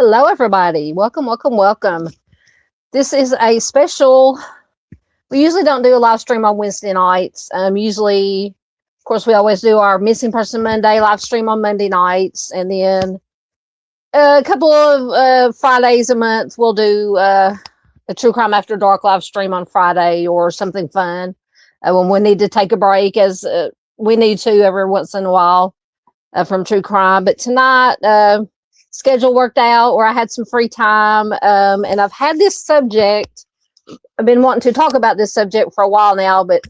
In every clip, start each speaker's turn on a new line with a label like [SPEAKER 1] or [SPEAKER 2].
[SPEAKER 1] Hello, everybody. Welcome, welcome, welcome. This is a special. We usually don't do a live stream on Wednesday nights. Usually, of course, we always do our Missing Person Monday live stream on Monday nights. And then a couple of Fridays a month, we'll do a True Crime After Dark live stream on Friday or something fun when we need to take a break, as we need to every once in a while from True Crime. But tonight, schedule worked out where I had some free time, and I've had this subject. I've been wanting to talk about this subject for a while now, but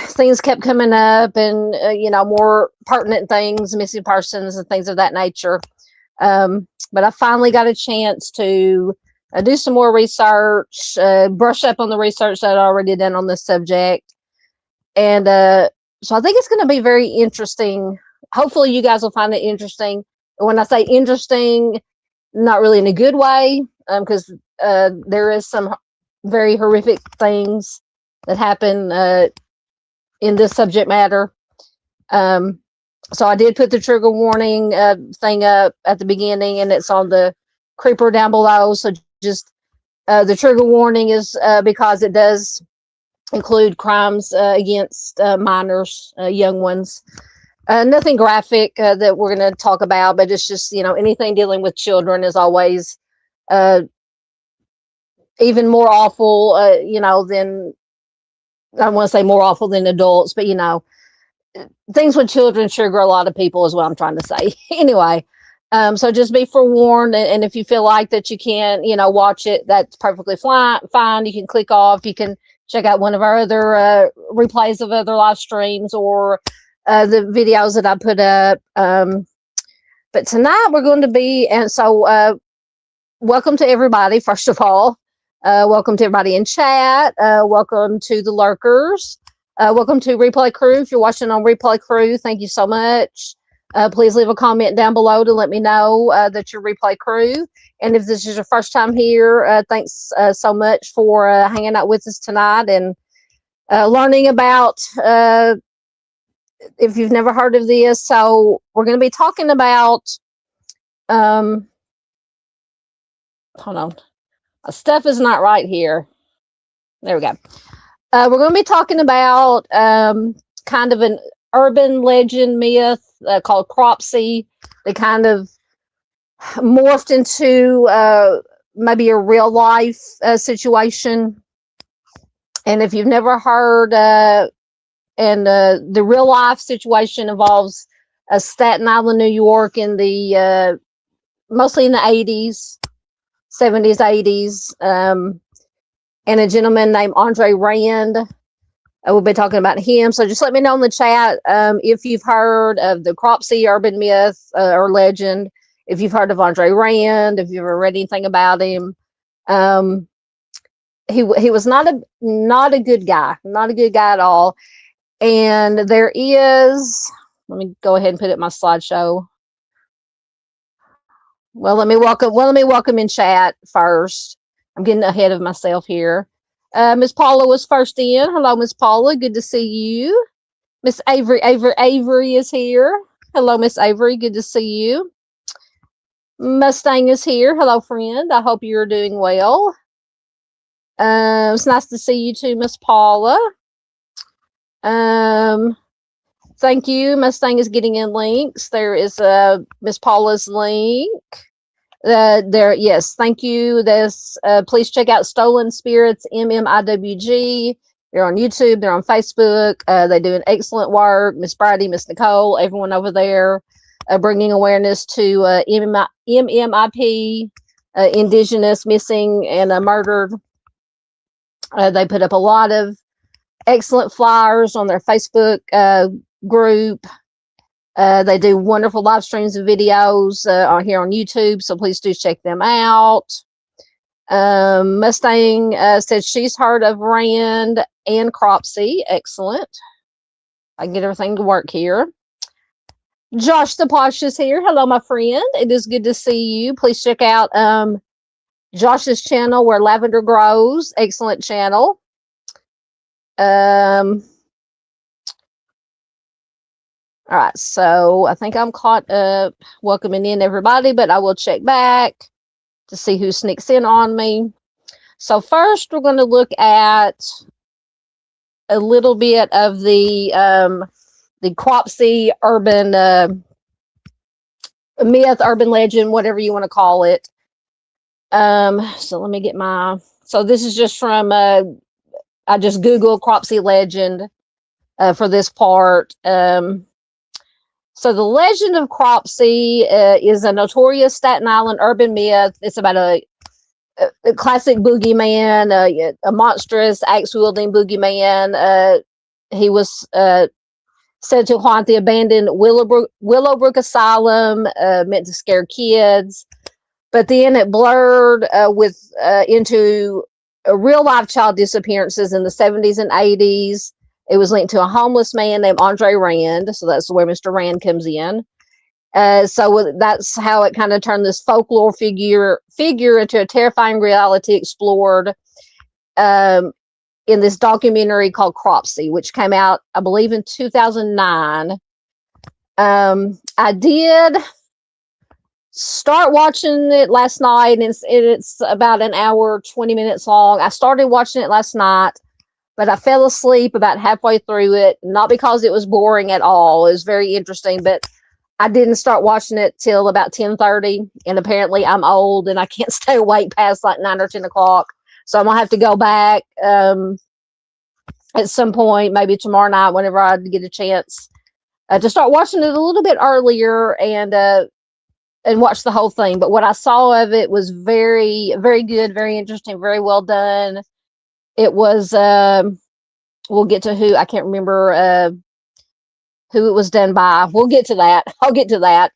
[SPEAKER 1] things kept coming up, and more pertinent things, missing persons and things of that nature. But I finally got a chance to do some more research, brush up on the research that I'd already done on this subject, and so I think it's going to be very interesting. Hopefully, you guys will find it interesting. When I say interesting, not really in a good way, because there is some very horrific things that happen in this subject matter. So I did put the trigger warning thing up at the beginning, and it's on the creeper down below. So just the trigger warning is because it does include crimes against minors, young ones. Nothing graphic that we're going to talk about, but it's just, anything dealing with children is always even more awful, than, I don't want to say more awful than adults, but, things with children trigger a lot of people is what I'm trying to say. Anyway, so just be forewarned. And if you feel like that you can't, watch it, that's perfectly fine. You can click off. You can check out one of our other replays of other live streams or the videos that I put up. But tonight we're going to be, and so welcome to everybody, first of all. Welcome to everybody in chat. Welcome to the lurkers. Welcome to Replay Crew. If you're watching on Replay Crew, thank you so much. Please leave a comment down below to let me know that you're Replay Crew. And if this is your first time here, thanks so much for hanging out with us tonight and learning about if you've never heard of this. So we're going to be talking about, hold on. Stuff is not right here. There we go. We're going to be talking about kind of an urban legend myth called Cropsey. They kind of morphed into maybe a real life situation. And if you've never heard, the real life situation involves Staten Island, New York, in the mostly in the 80s, 70s, 80s, and a gentleman named Audrey Nerenberg. We'll be talking about him. So just let me know in the chat if you've heard of the Cropsey urban myth or legend, if you've heard of Audrey Nerenberg, if you've ever read anything about him. He was not a good guy, not a good guy at all. And there is, let me go ahead and put it in my slideshow. Well, let me welcome in chat first. I'm getting ahead of myself here. Miss Paula was first in. Hello, Miss Paula. Good to see you. Miss Avery is here. Hello, Miss Avery. Good to see you. Mustang is here. Hello, friend. I hope you're doing well. It's nice to see you too, Miss Paula. Thank you. Mustang is getting in links. There is Miss Paula's link. There, yes, thank you. This please check out Stolen Spirits MMIWG. They're on YouTube. They're on Facebook. They do an excellent work. Miss Brady, Miss Nicole, everyone over there, bringing awareness to MMIP, Indigenous missing and murdered. They put up a lot of excellent flyers on their Facebook group. They do wonderful live streams and videos on here on YouTube, so please do check them out. Mustang said she's heard of Rand and Cropsey. Excellent. I can get everything to work here. Josh the Posh is here. Hello, my friend. It is good to see you. Please check out Josh's channel, Where Lavender Grows. Excellent channel. All right, so I think I'm caught up welcoming in everybody, but I will check back to see who sneaks in on me. So first, we're going to look at a little bit of the Cropsey urban myth, urban legend, whatever you want to call it. So let me get so this is just from, I just Googled Cropsey legend for this part. So the legend of Cropsey is a notorious Staten Island urban myth. It's about a classic boogeyman, a monstrous axe-wielding boogeyman. He was said to haunt the abandoned Willowbrook Asylum, meant to scare kids. But then it blurred into real-life child disappearances in the 70s and 80s. It was linked to a homeless man named Audrey Nerenberg, so that's where Mr. Rand comes in. So that's how it kind of turned this folklore figure into a terrifying reality explored in this documentary called Cropsey, which came out, I believe, in 2009. I did start watching it last night, and it's about an hour, 20 minutes long. I started watching it last night, but I fell asleep about halfway through it, not because it was boring at all. It was very interesting, but I didn't start watching it till about 10:30, and apparently I'm old and I can't stay awake past like 9 or 10 o'clock. So I'm gonna have to go back at some point, maybe tomorrow night, whenever I get a chance, to start watching it a little bit earlier and watch the whole thing. But what I saw of it was very, very good, very interesting, very well done. It was, we'll get to who, I can't remember who it was done by. We'll get to that. I'll get to that.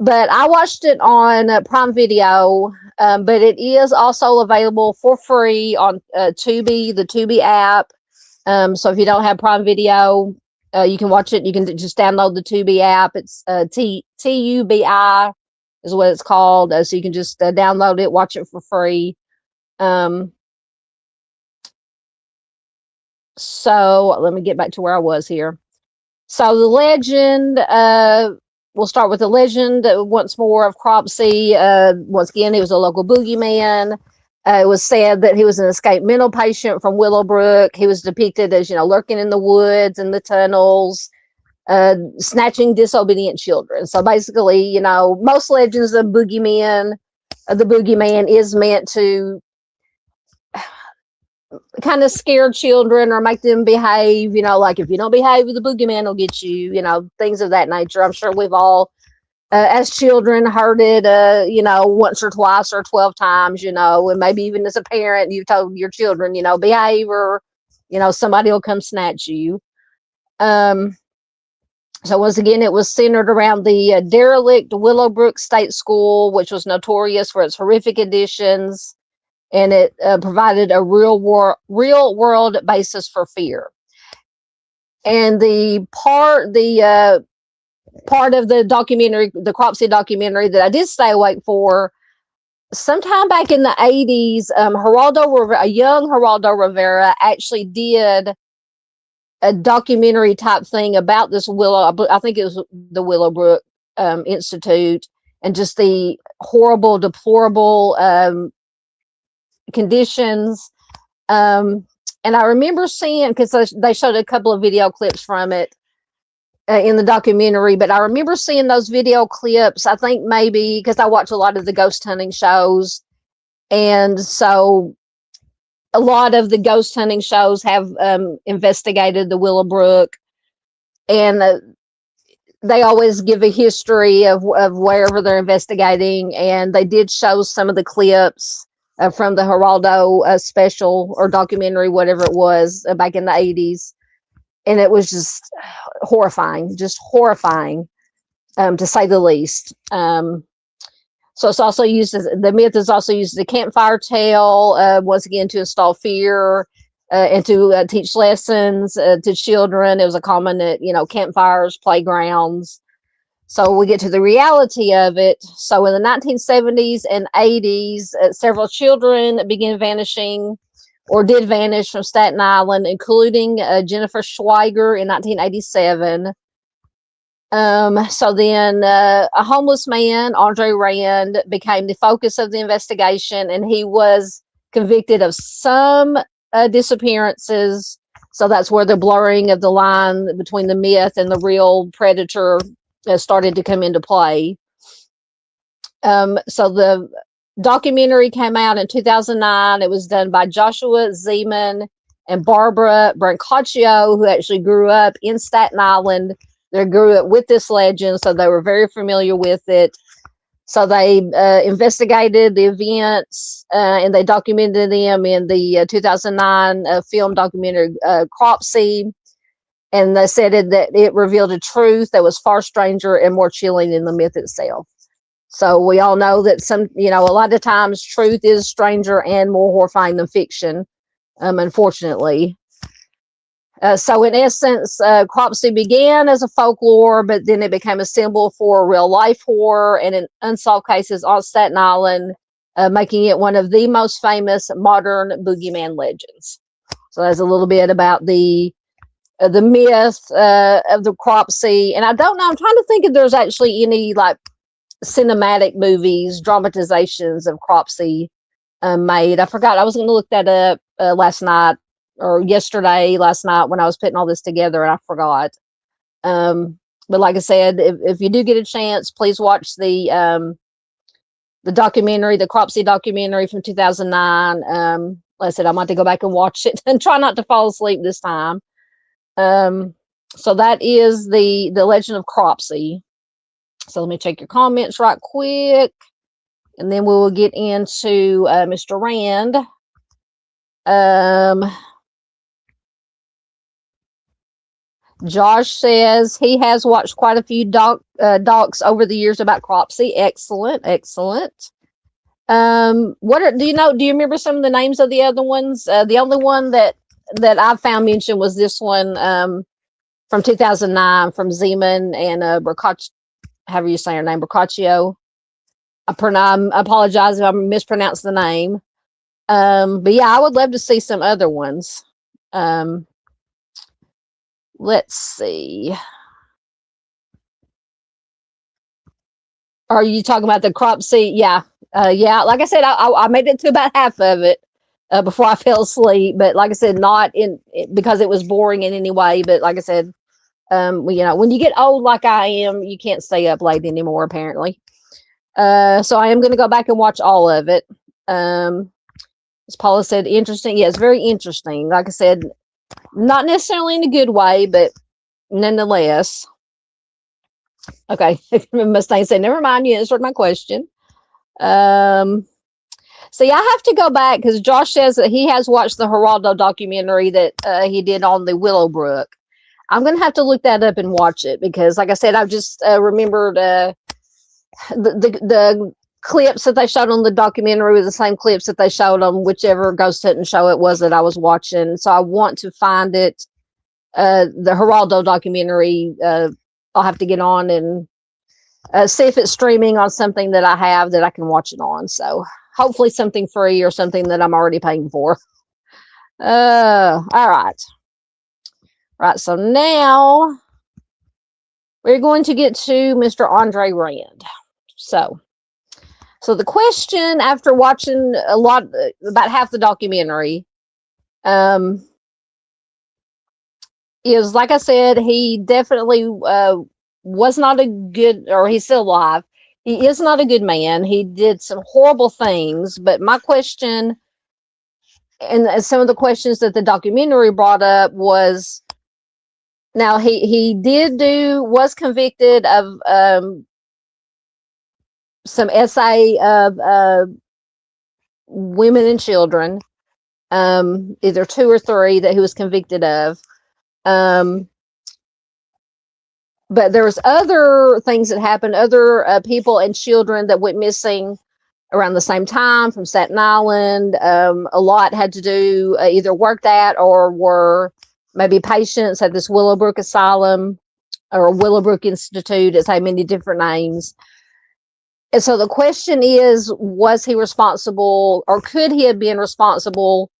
[SPEAKER 1] But I watched it on Prime Video, but it is also available for free on Tubi, the Tubi app. So if you don't have Prime Video, you can watch it. You can just download the Tubi app. It's TUBI is what it's called. So you can just download it, watch it for free. So let me get back to where I was here. So the legend we'll start with the legend once more of Cropsey. Once again, he was a local boogeyman. It was said that he was an escaped mental patient from Willowbrook. He was depicted as, lurking in the woods and the tunnels, snatching disobedient children. So basically, most legends of the boogeyman is meant to kind of scare children or make them behave, like if you don't behave, the boogeyman will get you, things of that nature. I'm sure we've all, as children, heard it, once or twice or 12 times, and maybe even as a parent, you've told your children, behave, or, somebody will come snatch you. So once again, it was centered around the derelict Willowbrook State School, which was notorious for its horrific additions, and it provided a real world basis for fear. And the part of the documentary, the Cropsey documentary, that I did stay awake for, sometime back in the 80s, a young Geraldo Rivera actually did a documentary type thing about this I think it was the Willowbrook Institute, and just the horrible, deplorable conditions. And I remember seeing, because they showed a couple of video clips from it in the documentary, but I remember seeing those video clips, I think maybe because I watch a lot of the ghost hunting shows, and so a lot of the ghost hunting shows have investigated the Willowbrook, and they always give a history of wherever they're investigating, and they did show some of the clips from the Geraldo special or documentary, whatever it was, back in the 80s, and it was just horrifying, to say the least. So it's also used as, the myth is also used as a campfire tale, once again, to install fear and to teach lessons to children. It was a common at, campfires, playgrounds. So we get to the reality of it. So in the 1970s and 80s, several children began vanishing or did vanish from Staten Island, including Jennifer Schweiger in 1987. So then a homeless man, Audrey Nerenberg, became the focus of the investigation, and he was convicted of some disappearances. So that's where the blurring of the line between the myth and the real predator started to come into play. So the documentary came out in 2009. It was done by Joshua Zeman and Barbara Brancaccio, who actually grew up in Staten Island. They grew up with this legend, so they were very familiar with it. So they investigated the events and they documented them in the 2009 film documentary Cropsey. And they said that it revealed a truth that was far stranger and more chilling than the myth itself. So we all know that a lot of times truth is stranger and more horrifying than fiction, unfortunately. So in essence, Cropsey began as a folklore, but then it became a symbol for real life horror and in unsolved cases on Staten Island, making it one of the most famous modern boogeyman legends. So that's a little bit about the myth of the Cropsey. And I don't know, I'm trying to think if there's actually any like cinematic movies, dramatizations of Cropsey made. I forgot. I was going to look that up last night when I was putting all this together, and I forgot. But like I said, if you do get a chance, please watch the documentary, the Cropsey documentary from 2009. Like I said, I'm going to go back and watch it and try not to fall asleep this time. So that is the legend of Cropsey. So let me check your comments right quick, and then we will get into Mr. Rand. Josh says he has watched quite a few docs over the years about Cropsey. Excellent. Do you remember some of the names of the other ones? The only one that I found mentioned was this one from 2009 from Zeman and Brancaccio. However you say her name, Brancaccio. I apologize if I mispronounced the name. But yeah, I would love to see some other ones. Let's see. Are you talking about the Cropsey? Yeah. Yeah. Like I said, I made it to about half of it before I fell asleep. But like I said, not because it was boring in any way. But like I said, when you get old like I am, you can't stay up late anymore, apparently. So I am going to go back and watch all of it. As Paula said, interesting. Yeah, it's very interesting. Like I said, not necessarily in a good way, but nonetheless. Okay. Mustang said, never mind, you answered my question. See, I have to go back because Josh says that he has watched the Geraldo documentary that he did on the Willowbrook. I'm going to have to look that up and watch it because, like I said, I've just remembered the clips that they showed on the documentary were the same clips that they showed on whichever ghost hunting show it was that I was watching. So I want to find it. The Geraldo documentary, I'll have to get on and see if it's streaming on something that I have that I can watch it on. So hopefully something free or something that I'm already paying for. All right. Right. So now we're going to get to Mr. Audrey Rand. So the question after watching about half the documentary, is, like I said, he definitely was not a good, or he's still alive. He is not a good man. He did some horrible things. But my question, and some of the questions that the documentary brought up was, now he was convicted of some SA of women and children, either 2 or 3 that he was convicted of. But there was other things that happened, other people and children that went missing around the same time from Staten Island. A lot had to do either worked at or were maybe patients at this Willowbrook Asylum or Willowbrook Institute. It's had many different names. And so the question is, was he responsible, or could he have been responsible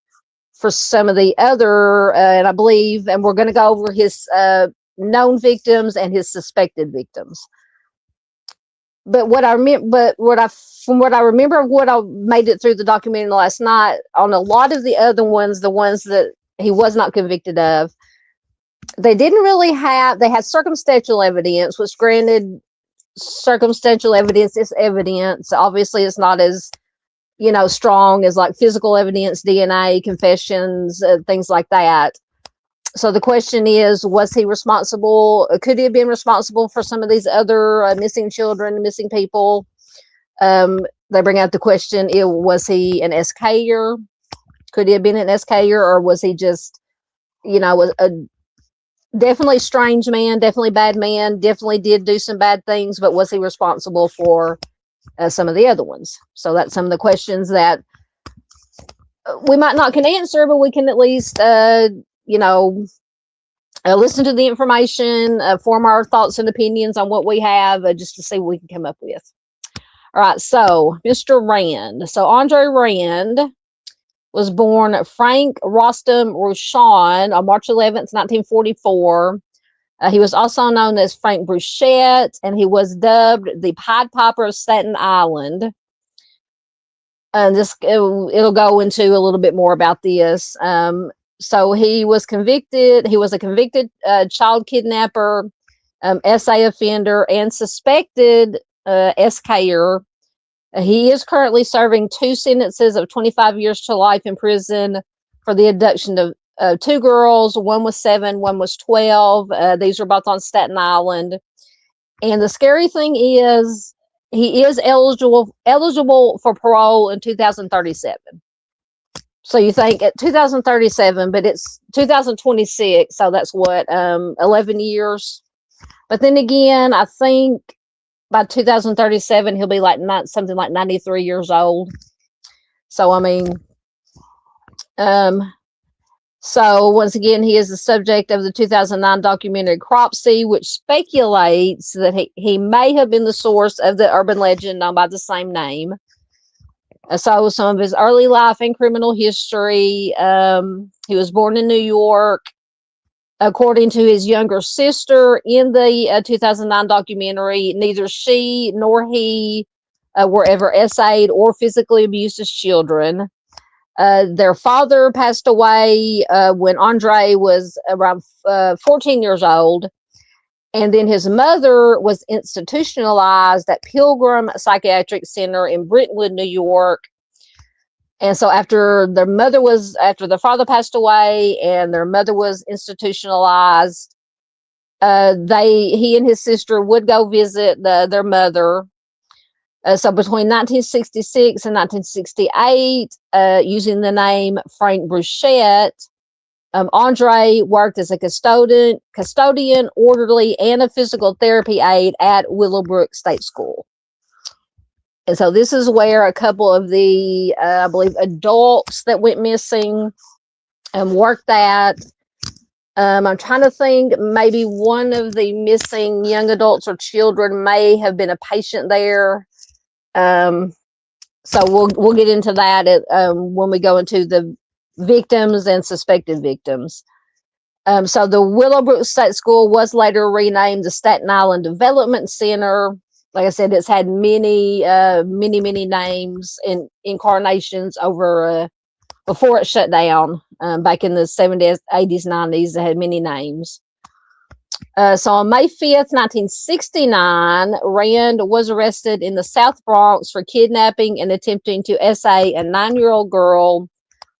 [SPEAKER 1] for some of the other, and I believe, and we're going to go over his known victims and his suspected victims. But from what I remember of what I made it through the documentary last night, on a lot of the other ones, the ones that he was not convicted of, they didn't really they had circumstantial evidence, which, granted, circumstantial evidence is evidence. Obviously, it's not as, strong as like physical evidence, DNA, confessions, things like that. So the question is, was he responsible? Could he have been responsible for some of these other missing children, missing people? They bring out the question, was he an SKer? Could he have been an SKer, or was he just, was a definitely strange man, definitely bad man, definitely did do some bad things, but was he responsible for some of the other ones? So that's some of the questions that we might not can answer, but we can at least, listen to the information, form our thoughts and opinions on what we have, just to see what we can come up with. All right, so Mr. Rand. So Audrey Rand was born Frank Rostam Rochon on March 11th, 1944. He was also known as Frank Bruchette, and he was dubbed the Piper of Staten Island. And it'll go into a little bit more about this. So he was convicted. He was a convicted child kidnapper, SA offender, and suspected SKer. He is currently serving 2 sentences of 25 years to life in prison for the abduction of 2 girls. One was 7, one was 12. These are both on Staten Island. And the scary thing is, he is eligible for parole in 2037. So you think at 2037, but it's 2026. So that's what, 11 years. But then again, I think by 2037, he'll be like something like 93 years old. So, I mean, so once again, he is the subject of the 2009 documentary Cropsey, which speculates that he may have been the source of the urban legend known by the same name. So some of his early life and criminal history. He was born in New York. According to his younger sister in the 2009 documentary, neither she nor he were ever essayed or physically abused as children. Their father passed away when Andre was around 14 years old. And then his mother was institutionalized at Pilgrim Psychiatric Center in Brentwood, New York. And so after the father passed away and their mother was institutionalized, he and his sister would go visit their mother. So between 1966 and 1968, using the name Frank Bruchette, Andre worked as a custodian, orderly, and a physical therapy aide at Willowbrook State School. And so this is where a couple of the, I believe, adults that went missing worked at. I'm trying to think, maybe one of the missing young adults or children may have been a patient there. So we'll get into that when we go into the victims and suspected victims. So the Willowbrook State School was later renamed the Staten Island Development Center. Like I said, it's had many names and incarnations over before it shut down. Back in the 70s, 80s, 90s, it had many names. So on May 5th, 1969, Rand was arrested in the South Bronx for kidnapping and attempting to essay a 9-year-old girl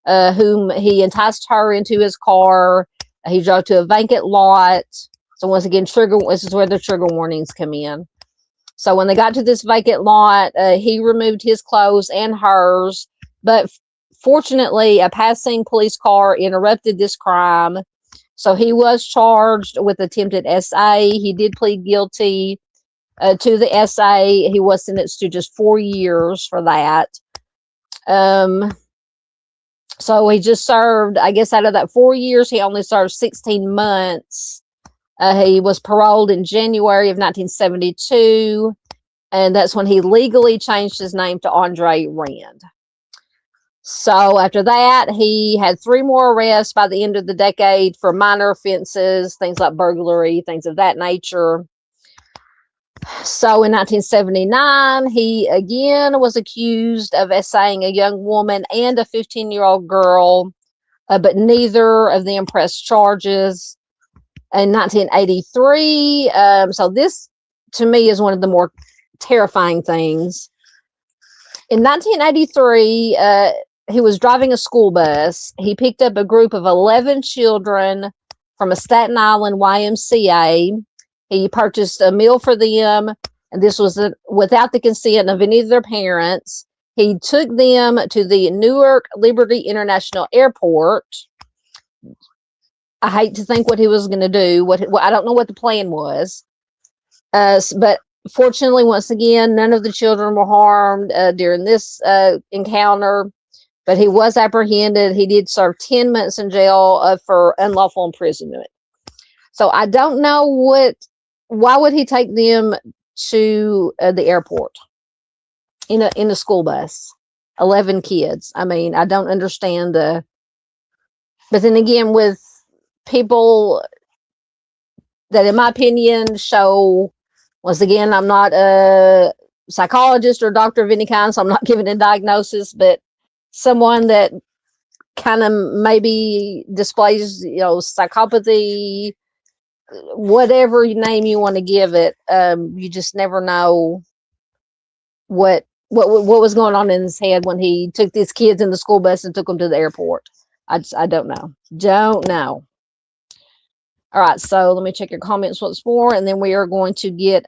[SPEAKER 1] whom he enticed her into his car. He drove to a vacant lot. So once again, this is where the trigger warnings come in. So when they got to this vacant lot, he removed his clothes and hers. But fortunately, a passing police car interrupted this crime. So he was charged with attempted SA. He did plead guilty to the SA. He was sentenced to just 4 years for that. So he just served, I guess, out of that 4 years, he only served 16 months. He was paroled in January of 1972, and that's when he legally changed his name to Andre Rand. So after that, he had 3 more arrests by the end of the decade for minor offenses, things like burglary, things of that nature. So in 1979, he again was accused of essaying a young woman and a 15-year-old girl, but neither of them pressed charges. In 1983, so this to me is one of the more terrifying things. In 1983, he was driving a school bus. He picked up a group of 11 children from a Staten Island YMCA. He purchased a meal for them, and this was without the consent of any of their parents. He took them to the Newark Liberty International Airport. I hate to think what he was going to do. I don't know what the plan was. But fortunately, once again, none of the children were harmed during this encounter. But he was apprehended. He did serve 10 months in jail for unlawful imprisonment. So I don't know why would he take them to the airport in a school bus? 11 kids. I mean, I don't understand but then again, with people that, in my opinion, show, once again, I'm not a psychologist or doctor of any kind, so I'm not giving a diagnosis, but someone that kind of maybe displays, psychopathy, whatever name you want to give it, you just never know what was going on in his head when he took these kids in the school bus and took them to the airport. I don't know. Don't know. All right, so let me check your comments once more, and then we are going to get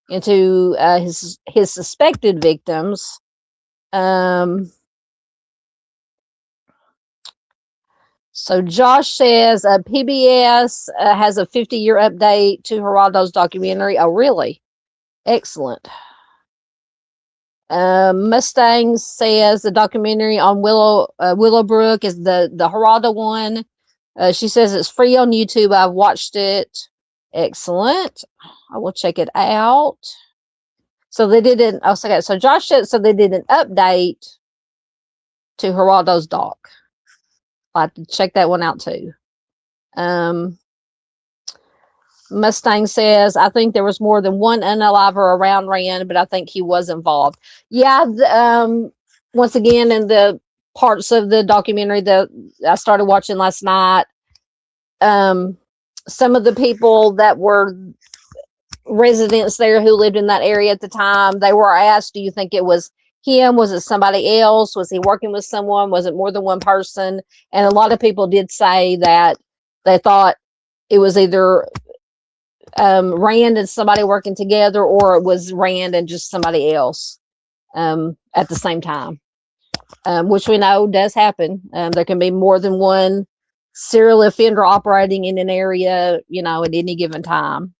[SPEAKER 1] into his suspected victims. So Josh says PBS has a 50-year update to Geraldo's documentary. Oh, really? Excellent. Mustang says the documentary on Willowbrook is the Geraldo one. She says it's free on YouTube. I've watched it. Excellent. I will check it out. So they did an, okay, so Josh said, so they did an update to Geraldo's doc. I'll have to check that one out too. Mustang says, I think there was more than one unaliver around Rand, but I think he was involved. Yeah. Once again, in the parts of the documentary that I started watching last night, some of the people that were residents there who lived in that area at the time, they were asked, do you think it was him? Was it somebody else? Was he working with someone? Was it more than one person? And a lot of people did say that they thought it was either Rand and somebody working together, or it was Rand and just somebody else at the same time, which we know does happen. There can be more than one serial offender operating in an area, at any given time.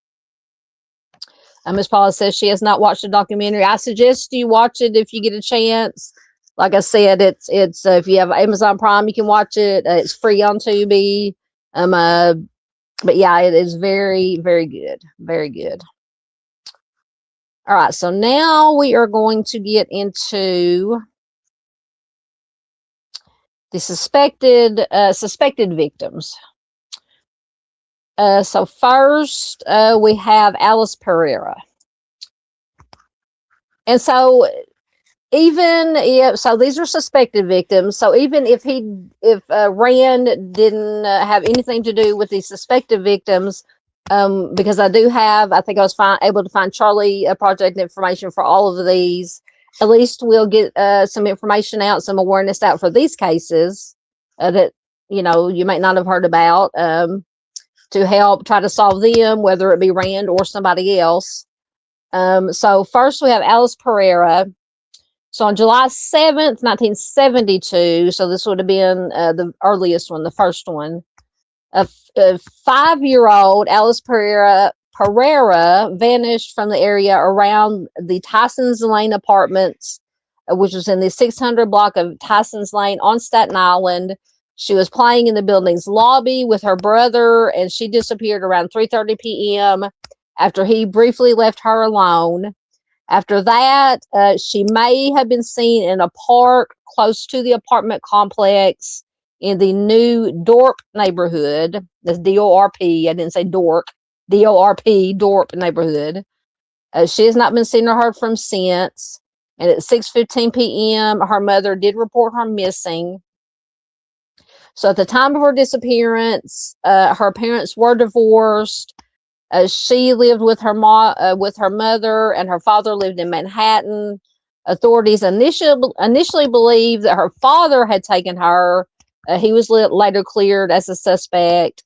[SPEAKER 1] Ms. Paula says she has not watched the documentary. I suggest you watch it if you get a chance. Like I said, it's if you have Amazon Prime, you can watch it. It's free on Tubi. But yeah, it is very, very good. Very good. All right, so now we are going to get into the suspected victims. So first, we have Alice Pereira. And so even if, so these are suspected victims. So even if Rand didn't have anything to do with these suspected victims, because I think I was able to find Charlie project information for all of these, at least we'll get some information out, some awareness out for these cases that, you might not have heard about, to help try to solve them, whether it be Rand or somebody else. So first we have Alice Pereira. So on July 7th, 1972, so this would have been the earliest one, the first one, a 5-year-old Alice Pereira vanished from the area around the Tyson's Lane apartments, which was in the 600 block of Tyson's Lane on Staten Island. She was playing in the building's lobby with her brother, and she disappeared around 3:30 p.m. after he briefly left her alone. After that, she may have been seen in a park close to the apartment complex in the new Dorp neighborhood. That's D-O-R-P. I didn't say dork. D-O-R-P, Dorp neighborhood. She has not been seen or heard from since. And at 6:15 p.m., her mother did report her missing. So at the time of her disappearance, her parents were divorced. She lived with her mother, and her father lived in Manhattan. Authorities initially believed that her father had taken her. He was later cleared as a suspect.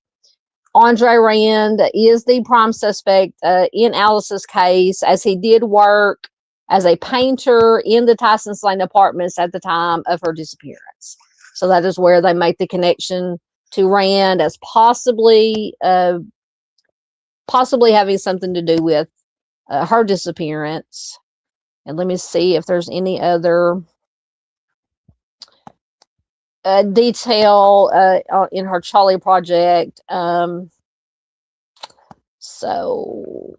[SPEAKER 1] Andre Rand is the prime suspect in Alice's case, as he did work as a painter in the Tyson's Lane apartments at the time of her disappearance. So that is where they make the connection to Rand as possibly having something to do with her disappearance. And let me see if there's any other detail in her Charlie project. So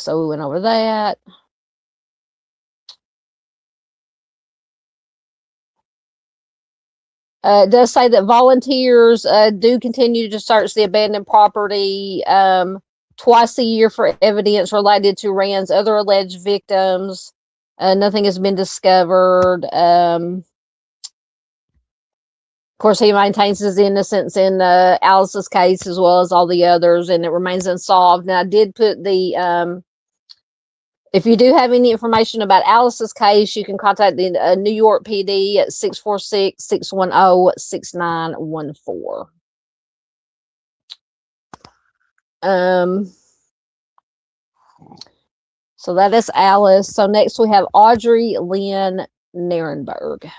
[SPEAKER 1] we went over that. It does say that volunteers do continue to search the abandoned property twice a year for evidence related to Rand's other alleged victims. Nothing has been discovered. Of course, he maintains his innocence in Alice's case as well as all the others, and it remains unsolved. Now, I did put the if you do have any information about Alice's case, you can contact the New York PD at 646-610-6914. So that is Alice. So next we have Audrey Nerenberg.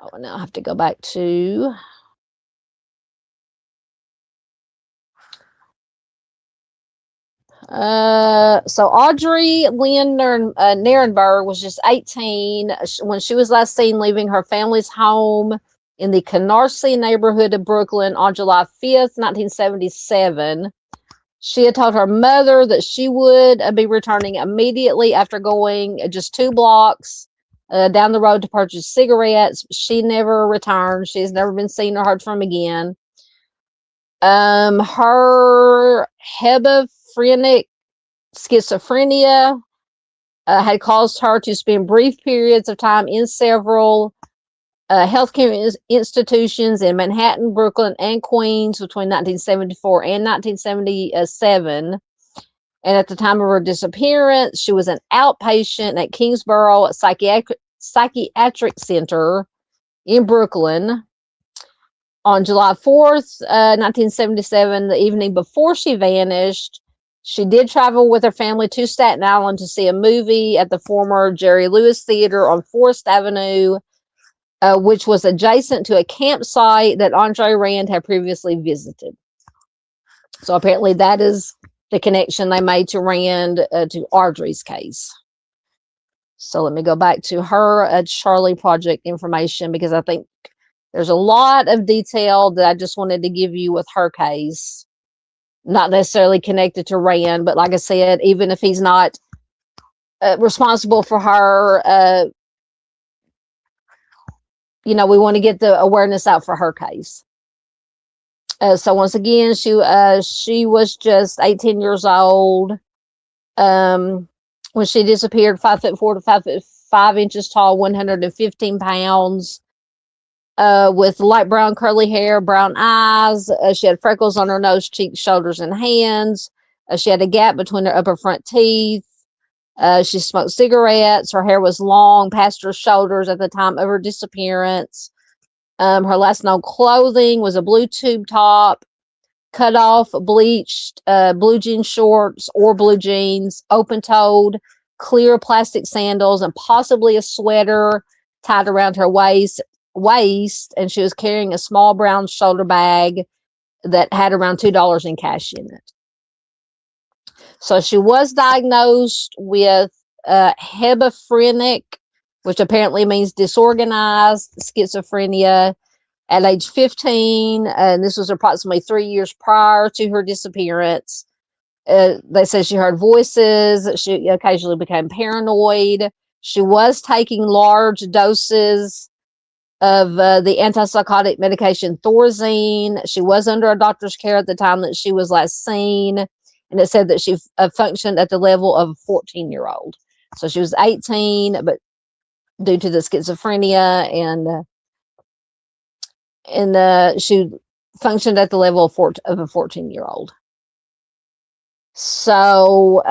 [SPEAKER 1] Oh, now I have to go back to... So Audrey Nerenberg was just 18 when she was last seen leaving her family's home in the Canarsie neighborhood of Brooklyn on July 5th, 1977. She had told her mother that she would be returning immediately after going just 2 blocks down the road to purchase cigarettes. She never returned. She's never been seen or heard from again. Her hebephrenic schizophrenia had caused her to spend brief periods of time in several healthcare institutions in Manhattan, Brooklyn, and Queens between 1974 and 1977. And at the time of her disappearance, she was an outpatient at Kingsborough Psychiatric Center in Brooklyn. On July 4th, 1977, the evening before she vanished, she did travel with her family to Staten Island to see a movie at the former Jerry Lewis Theater on Forest Avenue, which was adjacent to a campsite that Audrey Rand had previously visited. So apparently that is the connection they made to Rand to Audrey's case. So let me go back to her Charlie Project information, because I think there's a lot of detail that I just wanted to give you with her case. Not necessarily connected to Rand, but like I said, even if he's not responsible for her, we want to get the awareness out for her case. So once again, she was just 18 years old when she disappeared. 5'4" to 5'5" tall, 115 pounds, with light brown curly hair, brown eyes. She had freckles on her nose, cheeks, shoulders, and hands. She had a gap between her upper front teeth. She smoked cigarettes. Her hair was long past her shoulders at the time of her disappearance. Her last known clothing was a blue tube top, cut off, bleached, blue jean shorts or blue jeans, open-toed, clear plastic sandals, and possibly a sweater tied around her waist. And she was carrying a small brown shoulder bag that had around $2 in cash in it. So she was diagnosed with hebephrenic, which apparently means disorganized schizophrenia, at age 15, and this was approximately 3 years prior to her disappearance. They said she heard voices. She occasionally became paranoid. She was taking large doses of the antipsychotic medication Thorazine. She was under a doctor's care at the time that she was last seen, and it said that she functioned at the level of a 14-year-old. So she was 18, but due to the schizophrenia and she functioned at the level of a 14-year-old. So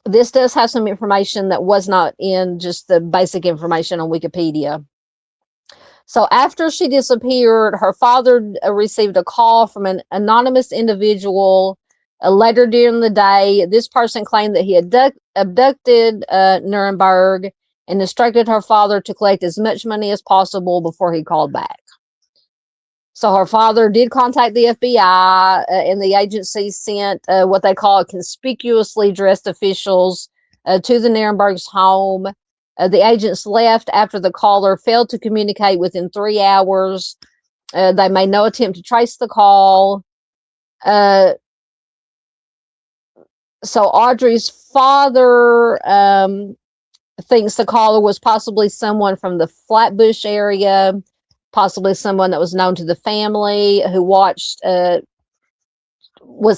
[SPEAKER 1] this does have some information that was not in just the basic information on Wikipedia. So after she disappeared, her father received a call from an anonymous individual later during the day. This person claimed that he abducted Nerenberg and instructed her father to collect as much money as possible before he called back. So her father did contact the FBI, and the agency sent what they call conspicuously dressed officials to the Nerenberg's home. The agents left after the caller failed to communicate within 3 hours. They made no attempt to trace the call. So Audrey's father thinks the caller was possibly someone from the Flatbush area, possibly someone that was known to the family, who was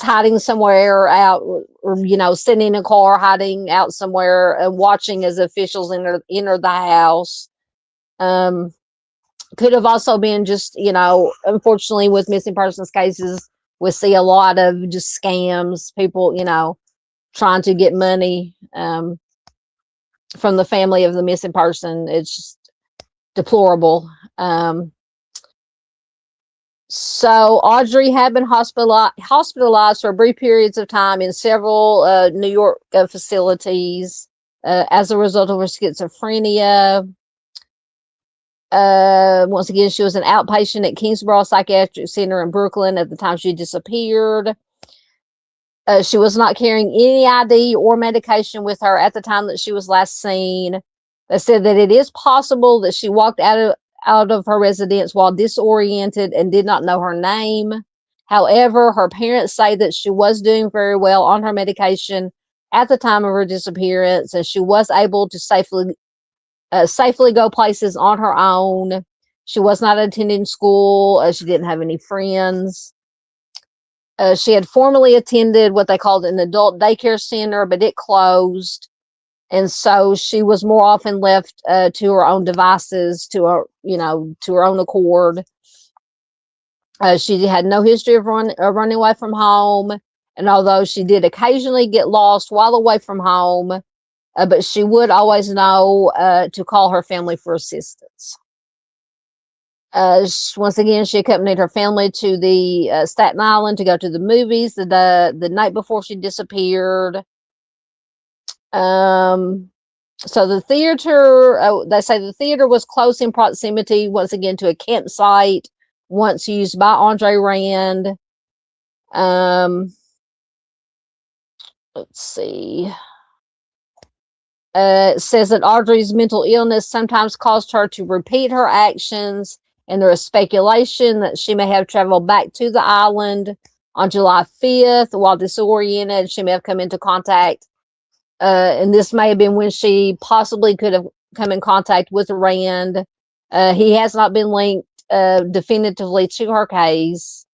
[SPEAKER 1] hiding somewhere out, or sitting in a car, hiding out somewhere, and watching as officials enter the house. Could have also been just, unfortunately with missing persons cases, we see a lot of just scams, people, trying to get money from the family of the missing person. It's just deplorable. So Audrey had been hospitalized for brief periods of time in several New York facilities as a result of her schizophrenia. Once again, she was an outpatient at Kingsborough Psychiatric Center in Brooklyn at the time she disappeared. She was not carrying any ID or medication with her at the time that she was last seen. They said that it is possible that she walked out of her residence while disoriented and did not know her name. However, her parents say that she was doing very well on her medication at the time of her disappearance, and she was able to safely go places on her own. She was not attending school. She didn't have any friends. She had formerly attended what they called an adult daycare center, but it closed. And so she was more often left to her own devices, to her own accord. She had no history of running away from home. And although she did occasionally get lost while away from home, but she would always know to call her family for assistance. Once again, she accompanied her family to the Staten Island to go to the movies the night before she disappeared. So the theater, they say the theater was close in proximity, once again, to a campsite once used by Audrey Rand. Let's see. It says that Audrey's mental illness sometimes caused her to repeat her actions, and there is speculation that she may have traveled back to the island on July 5th while disoriented. She may have come into contact, and this may have been when she possibly could have come in contact with Rand. He has not been linked definitively to her case.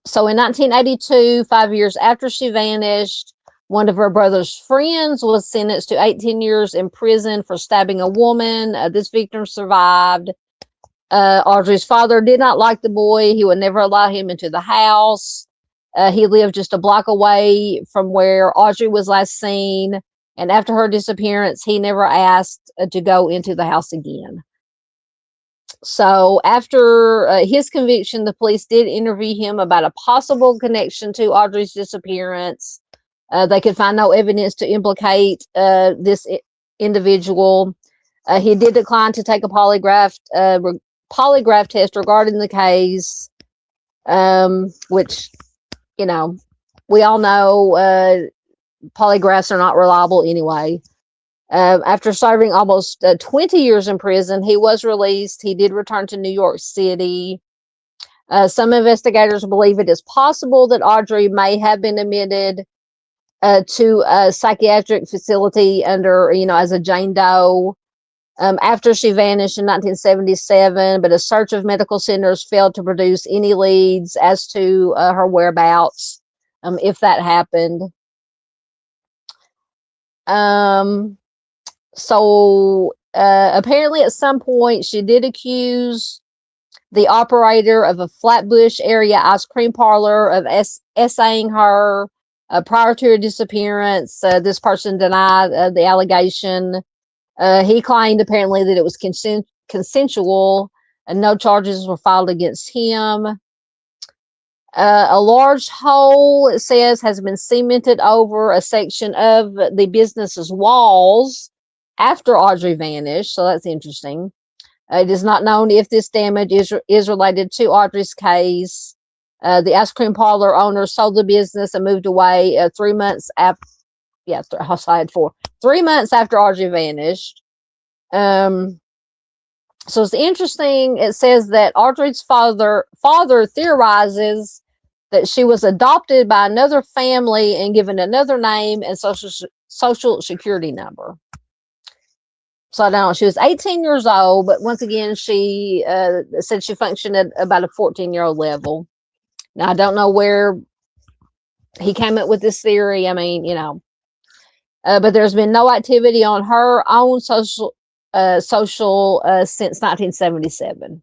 [SPEAKER 1] So in 1982, 5 years after she vanished, one of her brother's friends was sentenced to 18 years in prison for stabbing a woman. This victim survived. Audrey's father did not like the boy. He would never allow him into the house. He lived just a block away from where Audrey was last seen. And after her disappearance, he never asked to go into the house again. So after his conviction, the police did interview him about a possible connection to Audrey's disappearance. They could find no evidence to implicate this individual. He did decline to take a polygraph test regarding the case, which, we all know polygraphs are not reliable anyway. After serving almost 20 years in prison, he was released. He did return to New York City. Some investigators believe it is possible that Audrey may have been admitted to a psychiatric facility as a Jane Doe after she vanished in 1977, but a search of medical centers failed to produce any leads as to her whereabouts, if that happened. So apparently at some point she did accuse the operator of a Flatbush area ice cream parlor of essaying her prior to her disappearance. This person denied the allegation. He claimed apparently that it was consensual and no charges were filed against him. A large hole, it says, has been cemented over a section of the business's walls after Audrey vanished, so that's interesting. It is not known if this damage is related to Audrey's case. The ice cream parlor owner sold the business and moved away 3 months after. Yeah, I'll say it for 3 months after Audrey vanished. So it's interesting. It says that Audrey's father theorizes that she was adopted by another family and given another name and social security number. So I don't know. She was 18 years old, but once again, she said she functioned at about a 14-year-old level. Now, I don't know where he came up with this theory. I mean, but there's been no activity on her own social since 1977.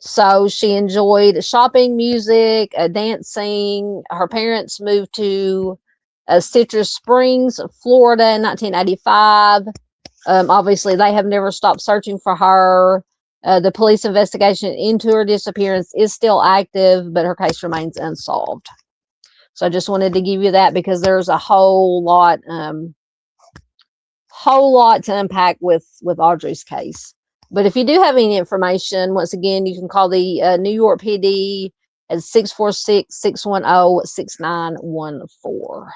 [SPEAKER 1] So she enjoyed shopping, music, dancing. Her parents moved to Citrus Springs, Florida in 1985. Obviously, they have never stopped searching for her. The police investigation into her disappearance is still active, but her case remains unsolved. So I just wanted to give you that because there's a whole lot to unpack with Audrey's case. But if you do have any information, once again, you can call the New York PD at 646-610-6914.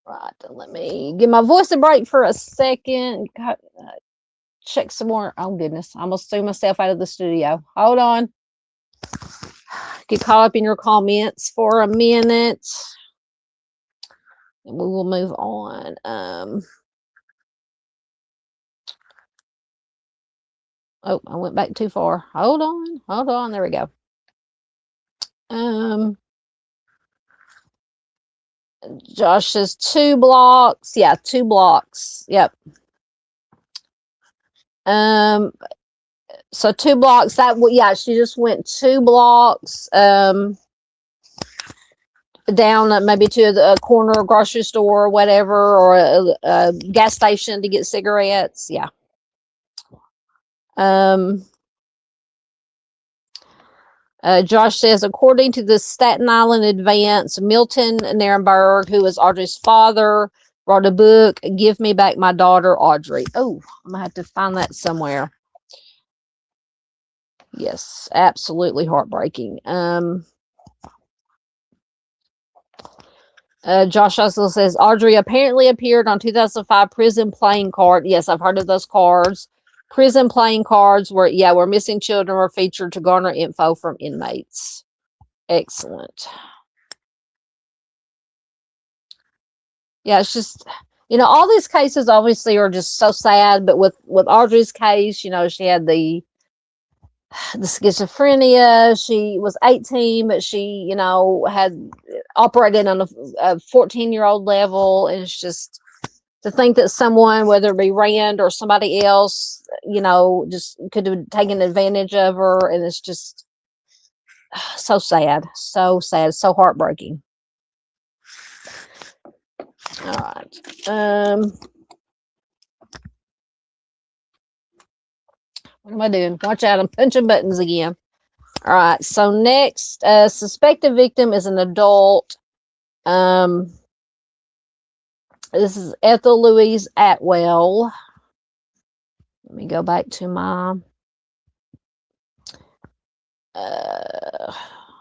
[SPEAKER 1] Right, let me give my voice a break for a second. Check some more. Oh, goodness. I almost threw myself out of the studio. Hold on. get caught up in your comments for a minute, and we will move on. Oh, I went back too far. Hold on. There we go. Josh says 2 blocks. Yeah, 2 blocks. Yep. So 2 blocks. Yeah, she just went 2 blocks. Down maybe to the corner grocery store or whatever, or a gas station to get cigarettes. Yeah. Josh says, according to the Staten Island Advance, Milton Nerenberg, who is Audrey's father, wrote a book, Give Me Back My Daughter, Audrey. Oh, I'm going to have to find that somewhere. Yes, absolutely heartbreaking. Josh also says, Audrey apparently appeared on 2005 prison playing card. Yes, I've heard of those cards. Prison playing cards where missing children were featured to garner info from inmates. Excellent. Yeah, it's just, all these cases obviously are just so sad, but with Audrey's case, she had the schizophrenia. She was 18, but she, had operated on a 14-year-old level. And it's just to think that someone, whether it be Rand or somebody else, just could have taken advantage of her. And it's just so sad, so heartbreaking. All right. What am I doing? Watch out, I'm punching buttons again. All right, so next, suspected victim is an adult. This is Ethel Louise Atwell. Let me go back to my,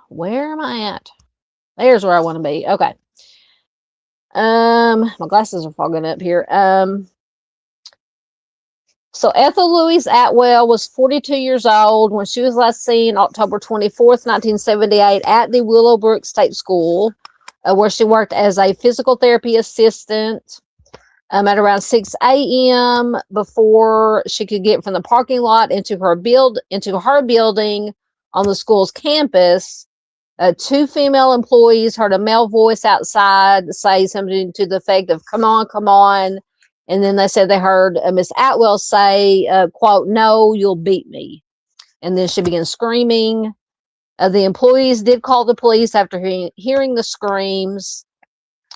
[SPEAKER 1] where am I at? There's where I want to be. Okay. My glasses are fogging up here. So Ethel Louise Atwell was 42 years old when she was last seen October 24th, 1978 at the Willowbrook State School, where she worked as a physical therapy assistant. At around 6 a.m. before she could get from the parking lot into her building on the school's campus, 2 female employees heard a male voice outside say something to the effect of, come on, come on. And then they said they heard Miss Atwell say, quote, no, you'll beat me. And then she began screaming. The employees did call the police after hearing the screams.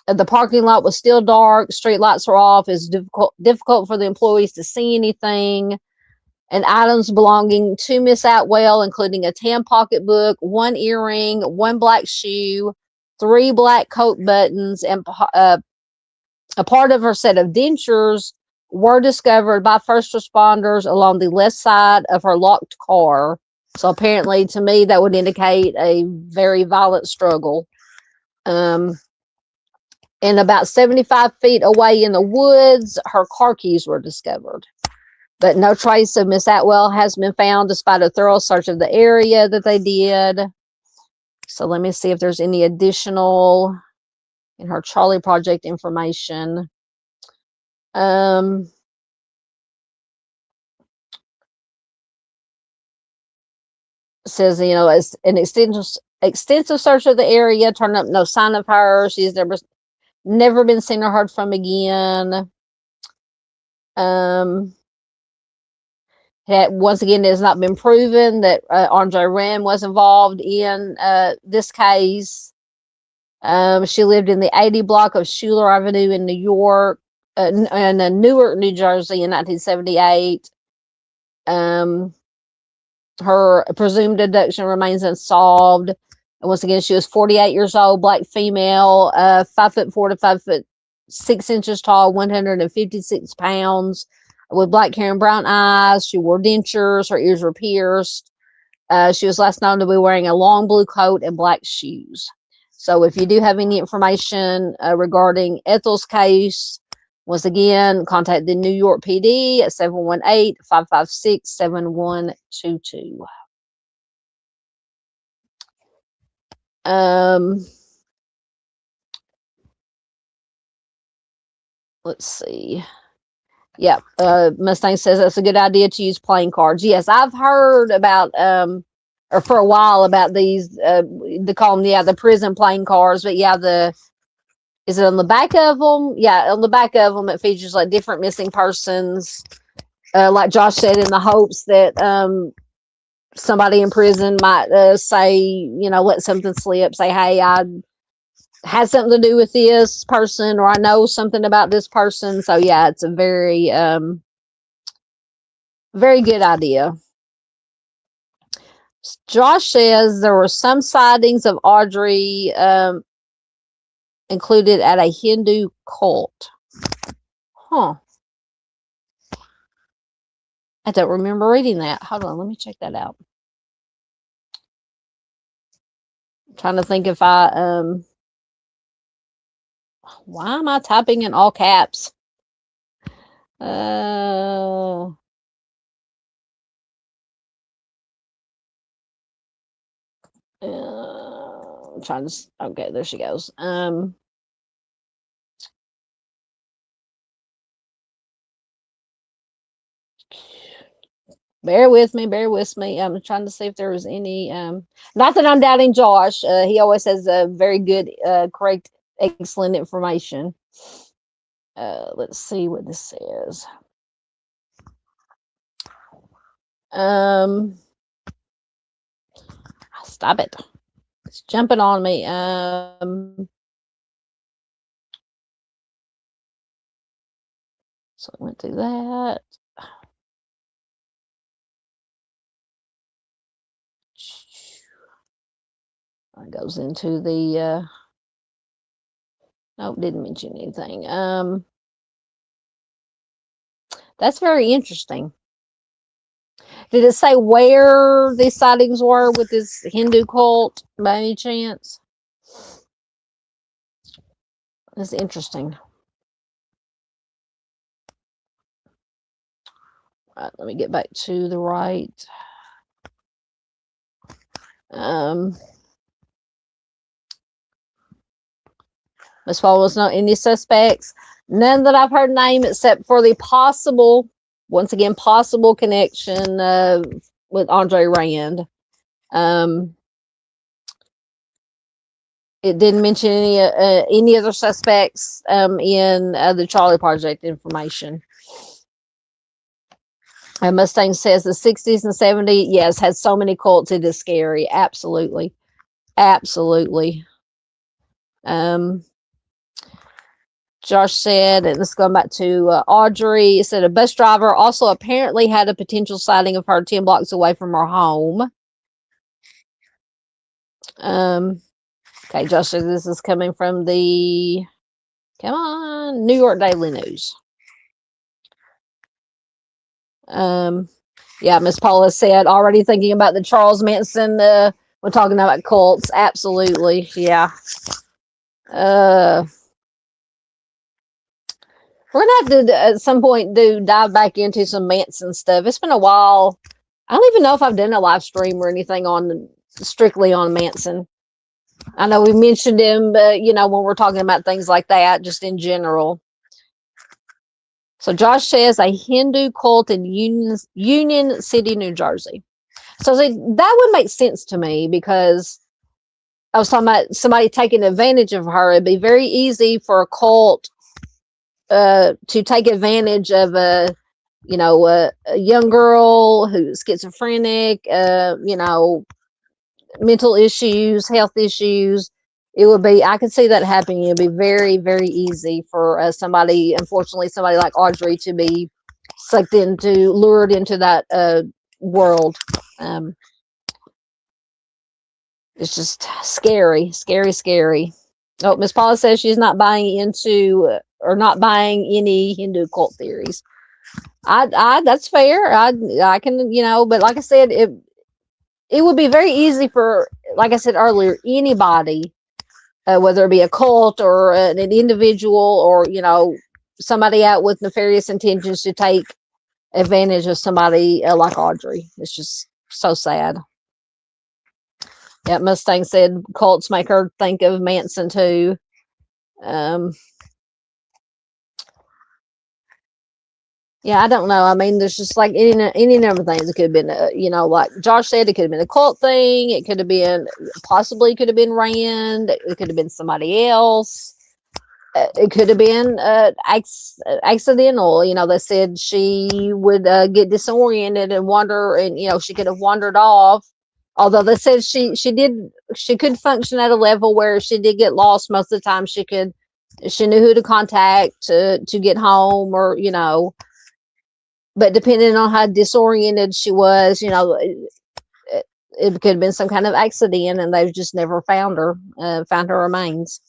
[SPEAKER 1] The parking lot was still dark. Street lights were off. It's difficult for the employees to see anything. And items belonging to Miss Atwell, including a tan pocketbook, 1 earring, 1 black shoe, 3 black coat buttons, and a part of her set of dentures were discovered by first responders along the left side of her locked car. So apparently, to me, that would indicate a very violent struggle. And about 75 feet away in the woods, her car keys were discovered. But no trace of Miss Atwell has been found despite a thorough search of the area that they did. So let me see if there's any additional in her Charlie Project information. It says, as an extensive search of the area turned up no sign of her. She's never been seen or heard from again. Once again, it has not been proven that Andre Wren was involved in this case. She lived in the 80 block of Schuler Avenue in New York, and Newark, New Jersey in 1978. Her presumed abduction remains unsolved. And once again, she was 48 years old, black female, 5'4" to 5'6" tall, 156 pounds, with black hair and brown eyes. She wore dentures. Her ears were pierced. She was last known to be wearing a long blue coat and black shoes. So if you do have any information regarding Ethel's case, once again, contact the New York PD at 718-556-7122. Let's see. Yeah, Mustang says that's a good idea to use playing cards. Yes, I've heard about or for a while about these. They call them the prison playing cards. But yeah, is it on the back of them? Yeah, on the back of them it features like different missing persons. Like Josh said, in the hopes that somebody in prison might say, let something slip, say, hey, I had something to do with this person, or I know something about this person. So yeah, it's a very very good idea. Josh says there were some sightings of Audrey included at a Hindu cult. Huh. I don't remember reading that. Hold on, let me check that out. I'm trying to think if I why am I typing in all caps? I'm trying to. Okay, there she goes. Bear with me. I'm trying to see if there was any. Not that I'm doubting Josh. He always has a very good, correct, excellent information. Let's see what this says. Stop it. It's jumping on me. So I went through that. It goes into the nope, didn't mention anything. That's very interesting. Did it say where these sightings were with this Hindu cult by any chance? That's interesting. All right, let me get back to the right. As far as not any suspects, none that I've heard name except for the possible, once again, possible connection with Audrey Rand. It didn't mention any other suspects in the Charlie Project information. Mustang says the 60s and 70s, yes, had so many cults, it is scary. Absolutely. Absolutely. Josh said, and this is going back to Audrey, said a bus driver also apparently had a potential sighting of her 10 blocks away from her home. Okay, Josh says this is coming from the, come on, New York Daily News. Yeah, Miss Paula said, already thinking about the Charles Manson when talking about cults. Absolutely, yeah. We're gonna have to at some point dive back into some Manson stuff. It's been a while. I don't even know if I've done a live stream or anything on strictly on Manson. I know we mentioned him, but when we're talking about things like that, just in general. So Josh says a Hindu cult in Union City, New Jersey. So that would make sense to me because I was talking about somebody taking advantage of her. It'd be very easy for a cult to take advantage of a young girl who's schizophrenic, mental issues, health issues. It would be, I could see that happening. It'd be very, very easy for unfortunately, somebody like Audrey to be lured into that world. It's just scary, scary, scary. Oh, Miss Paula says she's not buying into or not buying any Hindu cult theories. That's fair. I can, but like I said, it would be very easy for, like I said earlier, anybody, whether it be a cult or an individual or, somebody out with nefarious intentions to take advantage of somebody like Audrey. It's just so sad. Yeah, Mustang said cults make her think of Manson too. Yeah, I don't know. I mean, there's just like any number of things. It could have been, like Josh said, it could have been a cult thing. It could have been, possibly could have been Rand. It could have been somebody else. It could have been accidental. They said she would get disoriented and wander, and she could have wandered off. Although they said she could function at a level where she did get lost most of the time. She knew who to contact to get home, or but depending on how disoriented she was, it could have been some kind of accident, and they've just never found her remains.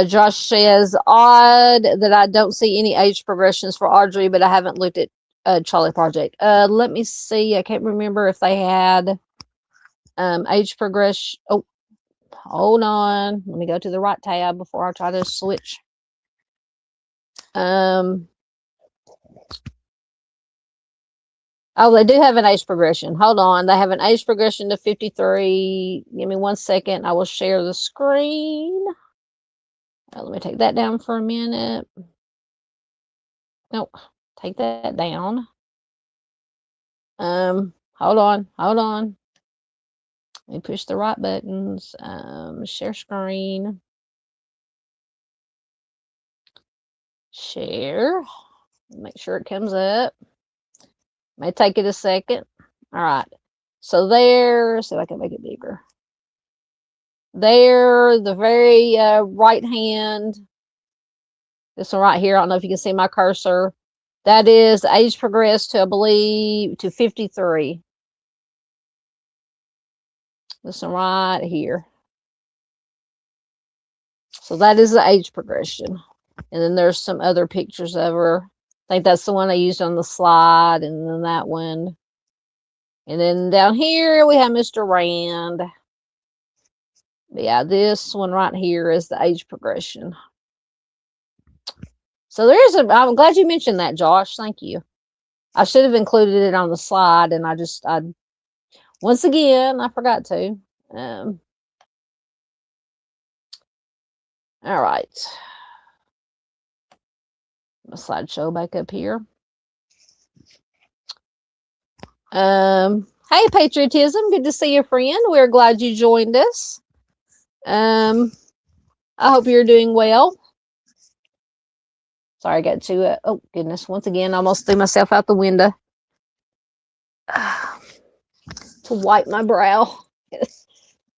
[SPEAKER 1] Josh says, odd that I don't see any age progressions for Audrey, but I haven't looked at Charlie Project. Let me see. I can't remember if they had age progression. Oh, hold on. Let me go to the right tab before I try to switch. Oh, they do have an age progression. Hold on. They have an age progression to 53. Give me 1 second. I will share the screen. Let me take that down for a minute. Nope. Take that down. Hold on. Let me push the right buttons. Share screen. Share. Make sure it comes up. May take it a second. All right. So there, see if I can make it bigger. There, the very right hand. This one right here. I don't know if you can see my cursor. That is age progressed to, I believe, to 53. This one right here. So that is the age progression. And then there's some other pictures of her. I think that's the one I used on the slide, and then that one. And then down here we have Mr. Rand. But yeah, this one right here is the age progression. So I'm glad you mentioned that, Josh. Thank you. I should have included it on the slide, and once again, I forgot to. All right. My slideshow back up here. Hey, Patriotism. Good to see you, friend. We're glad you joined us. I hope you're doing well. Sorry, I got to, oh, goodness. Once again, almost threw myself out the window to wipe my brow.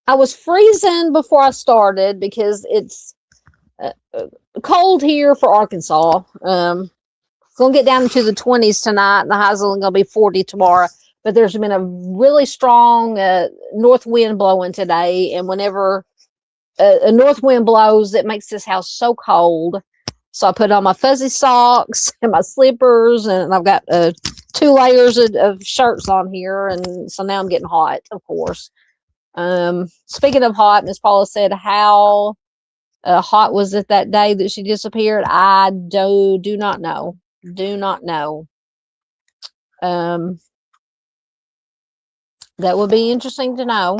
[SPEAKER 1] I was freezing before I started because it's cold here for Arkansas. It's going to get down into the 20s tonight, and the high's only going to be 40 tomorrow. But there's been a really strong north wind blowing today, and whenever a north wind blows, it makes this house so cold. So I put on my fuzzy socks and my slippers, and I've got 2 layers of shirts on here, and so now I'm getting hot, of course. Speaking of hot, Miss Paula said, how hot was it that day that she disappeared? I do not know. Do not know. That would be interesting to know.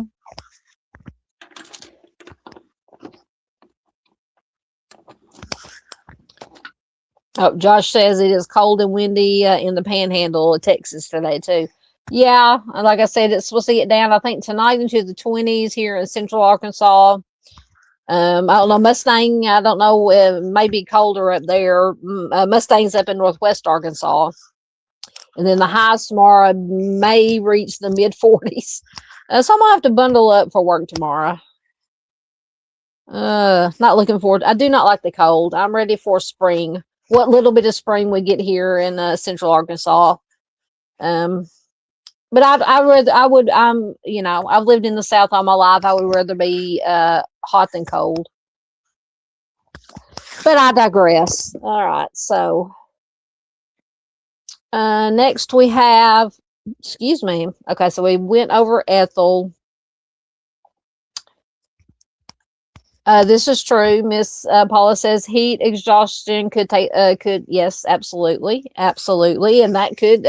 [SPEAKER 1] Oh, Josh says it is cold and windy in the panhandle of Texas today, too. Yeah, like I said, it's supposed to get down, I think, tonight into the 20s here in central Arkansas. I don't know, Mustang, I don't know, maybe colder up there. Mustang's up in northwest Arkansas. And then the highs tomorrow may reach the mid-40s. So I'm going to have to bundle up for work tomorrow. Not looking forward. I do not like the cold. I'm ready for spring. What little bit of spring we get here in central Arkansas. But I've lived in the South all my life. I would rather be hot than cold. But I digress. All right, so next we have, excuse me. Okay, so we went over Ethel. This is true. Miss Paula says heat exhaustion could take, yes, absolutely. And that could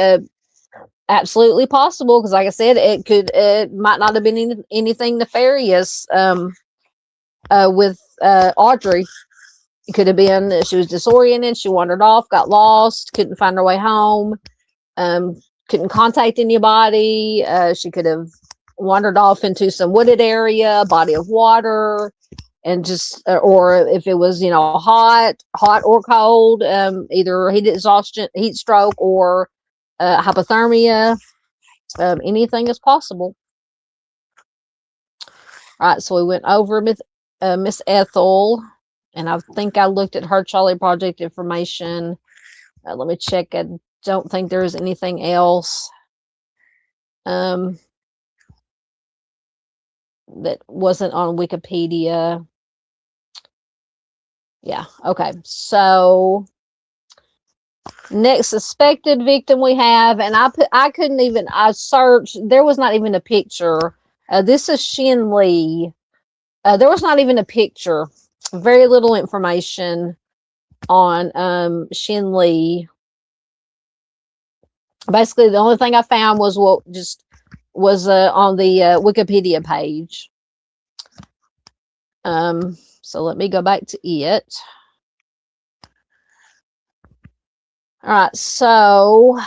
[SPEAKER 1] absolutely possible, because like I said, it might not have been anything nefarious with Audrey. It could have been that she was disoriented, she wandered off, got lost, couldn't find her way home, couldn't contact anybody. She could have wandered off into some wooded area, body of water, and just, or if it was, hot or cold, either heat exhaustion, heat stroke, or hypothermia. Anything is possible. All right, so we went over Miss Ethel, and I think I looked at her Charlie Project information. Let me check. I don't think there's anything else that wasn't on Wikipedia. Yeah, okay. So next suspected victim we have, and I searched, there was not even a picture. This is Shin Lee. There was not even a picture. Very little information on Shin Lee. Basically, the only thing I found was on the Wikipedia page. So let me go back to it. All right, so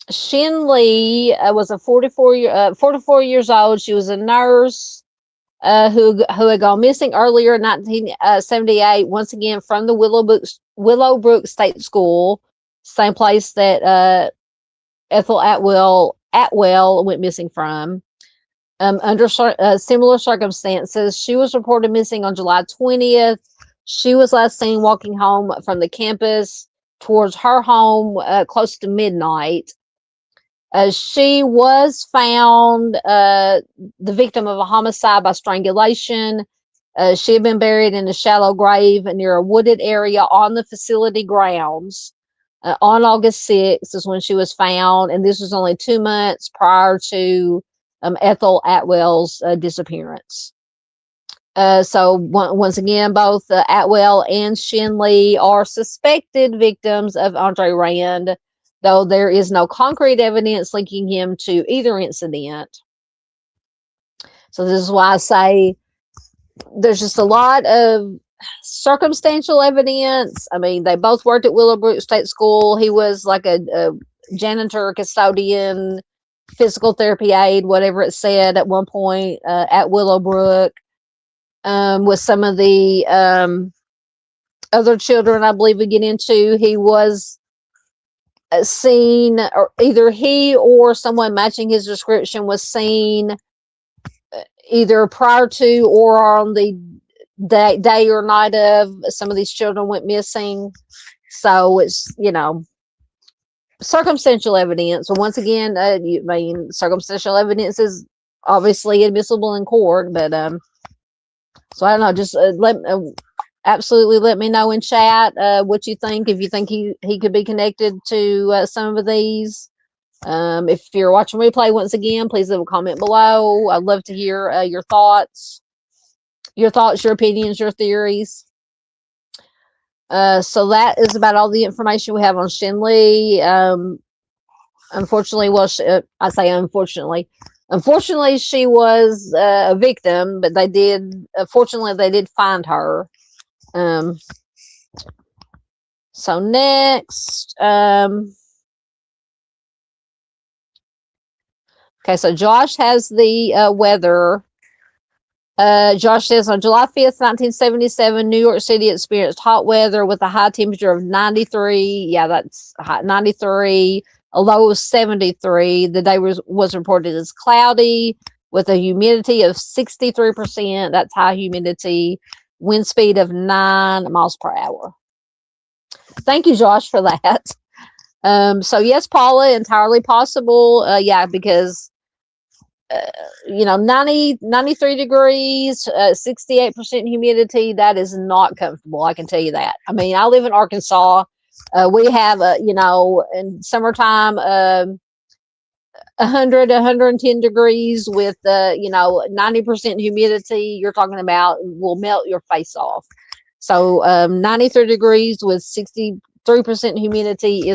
[SPEAKER 1] Shin Lee was a 44 years old. She was a nurse who had gone missing earlier in 1978, once again from the Willowbrook State School, same place that Ethel Atwell went missing from. Under similar circumstances, she was reported missing on July 20th. She was last seen walking home from the campus towards her home close to midnight. She was found the victim of a homicide by strangulation. She had been buried in a shallow grave near a wooded area on the facility grounds. On August 6th is when she was found, and this was only 2 months prior to Ethel Atwell's disappearance. So once again, both Atwell and Shin Lee are suspected victims of Audrey Rand, though there is no concrete evidence linking him to either incident. So this is why I say there's just a lot of circumstantial evidence. I mean, they both worked at Willowbrook State School. He was like a janitor, custodian, physical therapy aide, whatever it said at one point at Willowbrook. With some of the other children I believe we get into, he was seen, or either he or someone matching his description was seen either prior to or on the day or night of some of these children went missing. So it's, circumstantial evidence. So once again, circumstantial evidence is obviously admissible in court, but so I don't know, just absolutely let me know in chat what you think, if you think he could be connected to some of these. If you're watching replay, once again, please leave a comment below. I'd love to hear your thoughts, your opinions, your theories. So that is about all the information we have on Shin Lee. Unfortunately, I say unfortunately. Unfortunately, she was a victim, but fortunately, they did find her. So next, okay, so Josh has the weather. Josh says on July 5th, 1977, New York City experienced hot weather with a high temperature of 93. Yeah, that's hot, 93. A low of 73. The day was reported as cloudy with a humidity of 63%. That's high humidity. Wind speed of 9 miles per hour. Thank you, Josh, for that. So yes, Paula, entirely possible. Yeah, because 93 degrees, 68% humidity, that is not comfortable. I can tell you that. I mean, I live in Arkansas. We have, in summertime, 100, 110 degrees with, 90% humidity. You're talking about will melt your face off. So 93 degrees with 63% humidity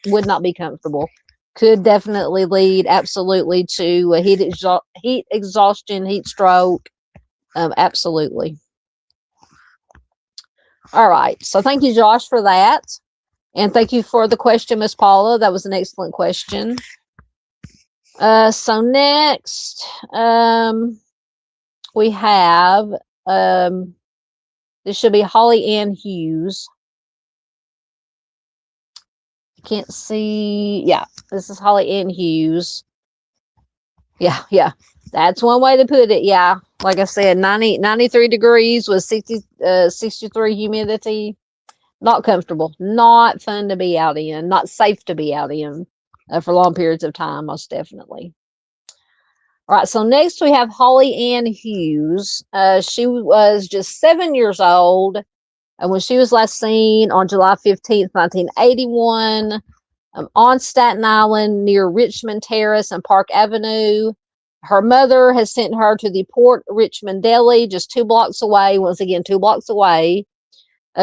[SPEAKER 1] would not be comfortable. could definitely lead absolutely to heat exhaustion, heat stroke. Absolutely. All right. So thank you, Josh, for that. And thank you for the question, Miss Paula. That was an excellent question. So next, we have, this should be Holly Ann Hughes. I can't see. Yeah, this is Holly Ann Hughes. Yeah. That's one way to put it. Yeah. Like I said, 93 degrees with 63 humidity. Not comfortable. Not fun to be out in. Not safe to be out in for long periods of time, most definitely. All right, so next we have Holly Ann Hughes. She was just 7 years old when she was last seen on July 15th, 1981, on Staten Island near Richmond Terrace and Park Avenue. Her mother has sent her to the Port Richmond Deli, just 2 blocks away, once again, 2 blocks away,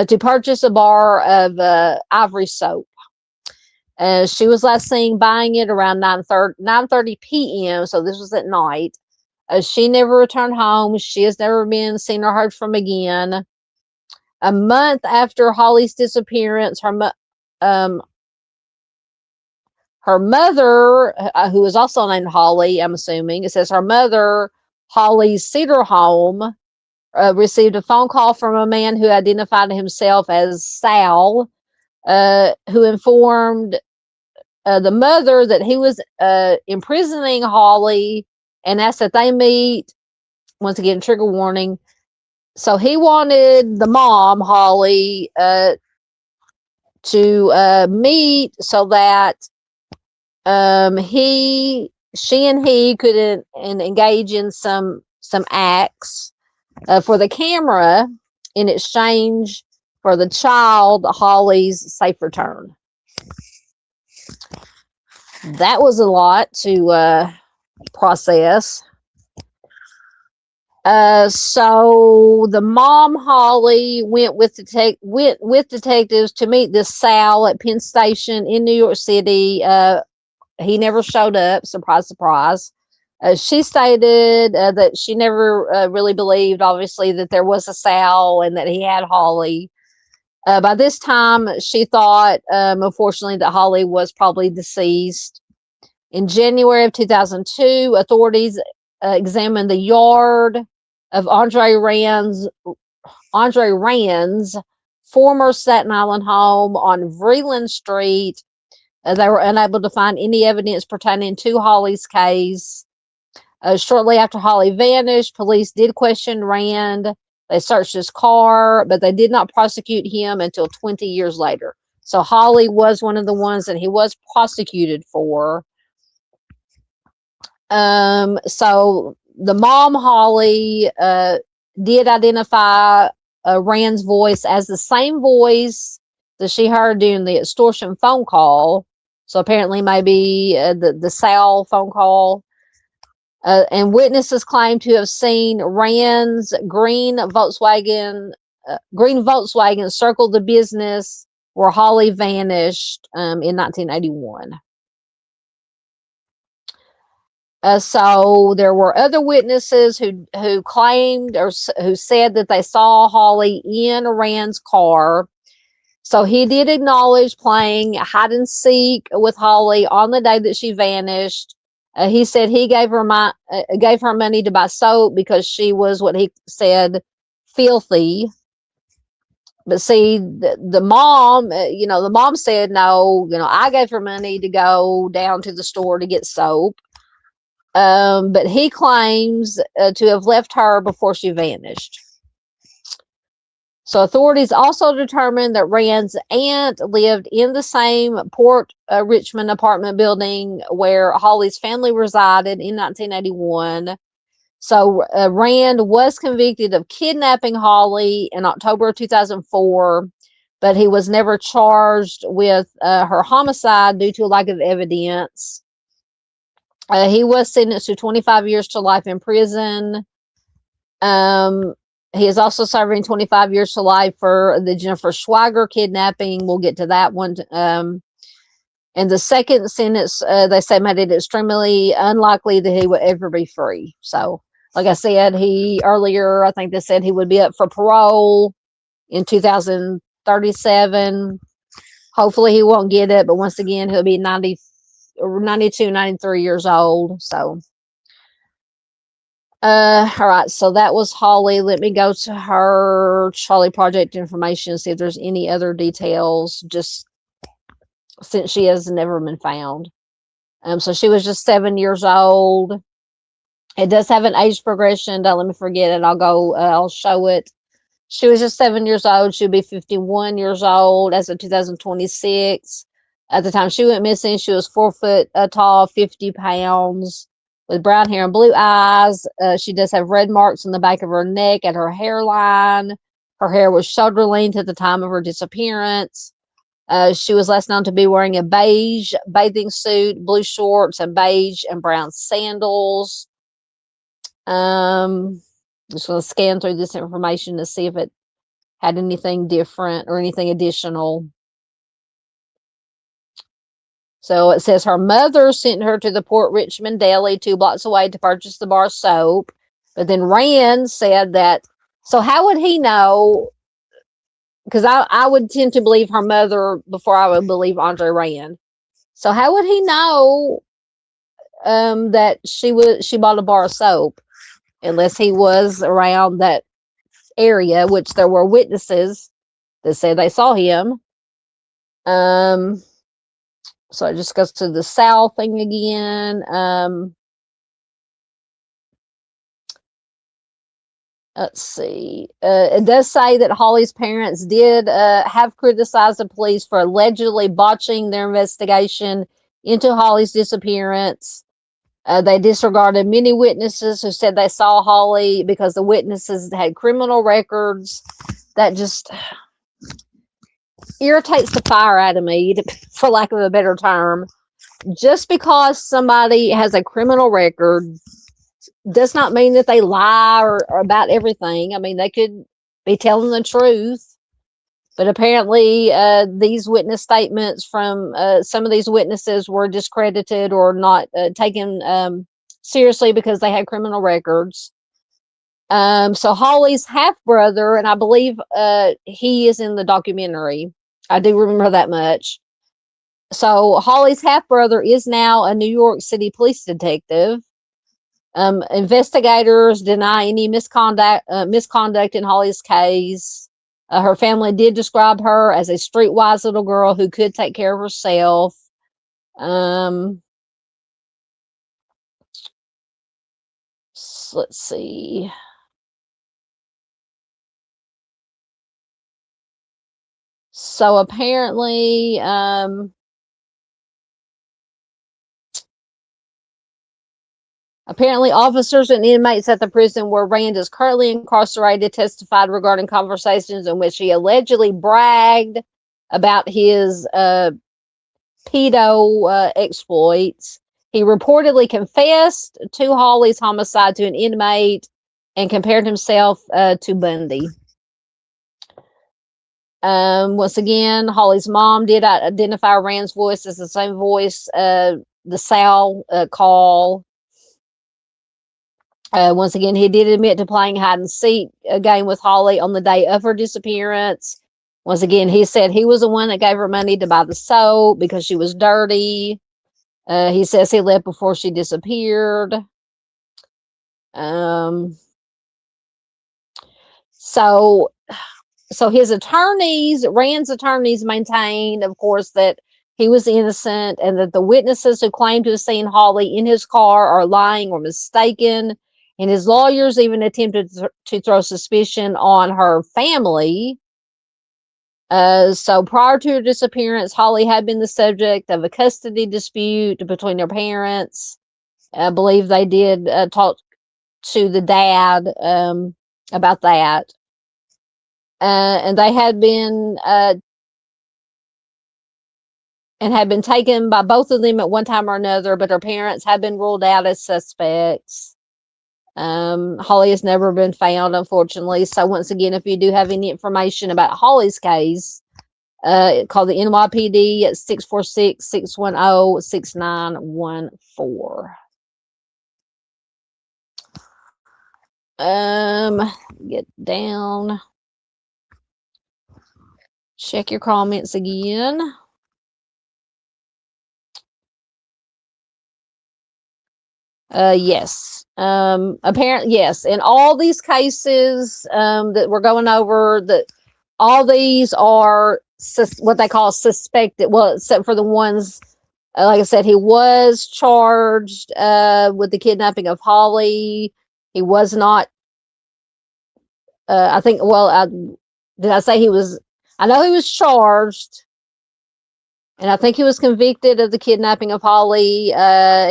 [SPEAKER 1] to purchase a bar of Ivory soap. She was last seen buying it around 9:30 p.m., so this was at night. She never returned home. She has never been seen or heard from again. A month after Holly's disappearance, her mother, who is also named Holly, I'm assuming, it says her mother, Holly's Cedar Home, received a phone call from a man who identified himself as Sal, who informed the mother that he was imprisoning Holly and asked that they meet. Once again, trigger warning. So he wanted the mom, Holly, to meet so that she and he could engage in some acts for the camera in exchange for the child, Holly's safe return. That was a lot to process. So the mom, Holly, went with detectives to meet this Sal at Penn Station in New York City. He never showed up. Surprise, surprise. She stated that she never really believed, obviously, that there was a Sal and that he had Holly. By this time, she thought, unfortunately, that Holly was probably deceased. In January of 2002, authorities examined the yard of Audrey Rand's former Staten Island home on Vreeland Street. They were unable to find any evidence pertaining to Holly's case. Shortly after Holly vanished, police did question Rand. They searched his car, but they did not prosecute him until 20 years later. So Holly was one of the ones that he was prosecuted for. So the mom, Holly, did identify Rand's voice as the same voice that she heard during the extortion phone call. So apparently maybe the Sal phone call. And witnesses claim to have seen Rand's green Volkswagen circle the business where Holly vanished in 1981. So there were other witnesses who claimed or who said that they saw Holly in Rand's car. So he did acknowledge playing hide and seek with Holly on the day that she vanished. He said he gave her money to buy soap because she was, what he said, filthy. But see, the mom, the mom said, no, I gave her money to go down to the store to get soap. But he claims to have left her before she vanished. So authorities also determined that Rand's aunt lived in the same Port Richmond apartment building where Holly's family resided in 1981. So Rand was convicted of kidnapping Holly in October of 2004, but he was never charged with her homicide due to a lack of evidence. He was sentenced to 25 years to life in prison. He is also serving 25 years to life for the Jennifer Schweiger kidnapping. We'll get to that one And the second sentence, they say, made it extremely unlikely that he would ever be free. So, like I said, earlier, I think they said he would be up for parole in 2037. Hopefully he won't get it, but once again, he'll be 90 or 92, 93 years old. So, all right. So that was Holly. Let me go to her Charlie Project information and see if there's any other details, just since she has never been found. So she was just 7 years old. It does have an age progression. Don't let me forget it. I'll show it. She was just 7 years old. She'll be 51 years old as of 2026. At the time she went missing, she was 4 foot tall, 50 pounds, with brown hair and blue eyes. She does have red marks on the back of her neck and her hairline. Her hair was shoulder length at the time of her disappearance. She was last known to be wearing a beige bathing suit, blue shorts, and beige and brown sandals. Just going to scan through this information to see if it had anything different or anything additional. So it says her mother sent her to the Port Richmond Deli 2 blocks away to purchase the bar of soap. But then Rand said that, so how would he know? Because I would tend to believe her mother before I would believe Andre Rand. So how would he know that she bought a bar of soap unless he was around that area, which there were witnesses that said they saw him. So it just goes to the South thing again. Let's see. It does say that Holly's parents did have criticized the police for allegedly botching their investigation into Holly's disappearance. They disregarded many witnesses who said they saw Holly because the witnesses had criminal records. That just irritates the fire out of me, for lack of a better term. Just because somebody has a criminal record does not mean that they lie or about everything. I mean, they could be telling the truth. But apparently, these witness statements from some of these witnesses were discredited or not taken seriously because they had criminal records. So Holly's half-brother, and I believe he is in the documentary. I do remember that much. So Holly's half-brother is now a New York City police detective. Investigators deny any misconduct in Holly's case. Her family did describe her as a streetwise little girl who could take care of herself. Let's see. So apparently, officers and inmates at the prison where Rand is currently incarcerated testified regarding conversations in which he allegedly bragged about his pedo exploits. He reportedly confessed to Holly's homicide to an inmate and compared himself to Bundy. Once again, Holly's mom did identify Rand's voice as the same voice, the Sal call. Once again, he did admit to playing hide and seek a game with Holly on the day of her disappearance. Once again, he said he was the one that gave her money to buy the soap because she was dirty. He says he left before she disappeared. So his attorneys, Rand's attorneys, maintained, of course, that he was innocent and that the witnesses who claimed to have seen Holly in his car are lying or mistaken. And his lawyers even attempted to throw suspicion on her family. So prior to her disappearance, Holly had been the subject of a custody dispute between their parents. I believe they did talk to the dad about that. And they had been taken by both of them at one time or another, but her parents have been ruled out as suspects. Holly has never been found, unfortunately. So once again, if you do have any information about Holly's case, called the NYPD at 646-610-6914. Get down. Check your comments again. Yes. Apparently, yes. In all these cases that we're going over, that all these are what they call suspected. Well, except for the ones, like I said, he was charged with the kidnapping of Holly. He was not. I think. Well, did I say he was? I know he was charged. And I think he was convicted of the kidnapping of Holly.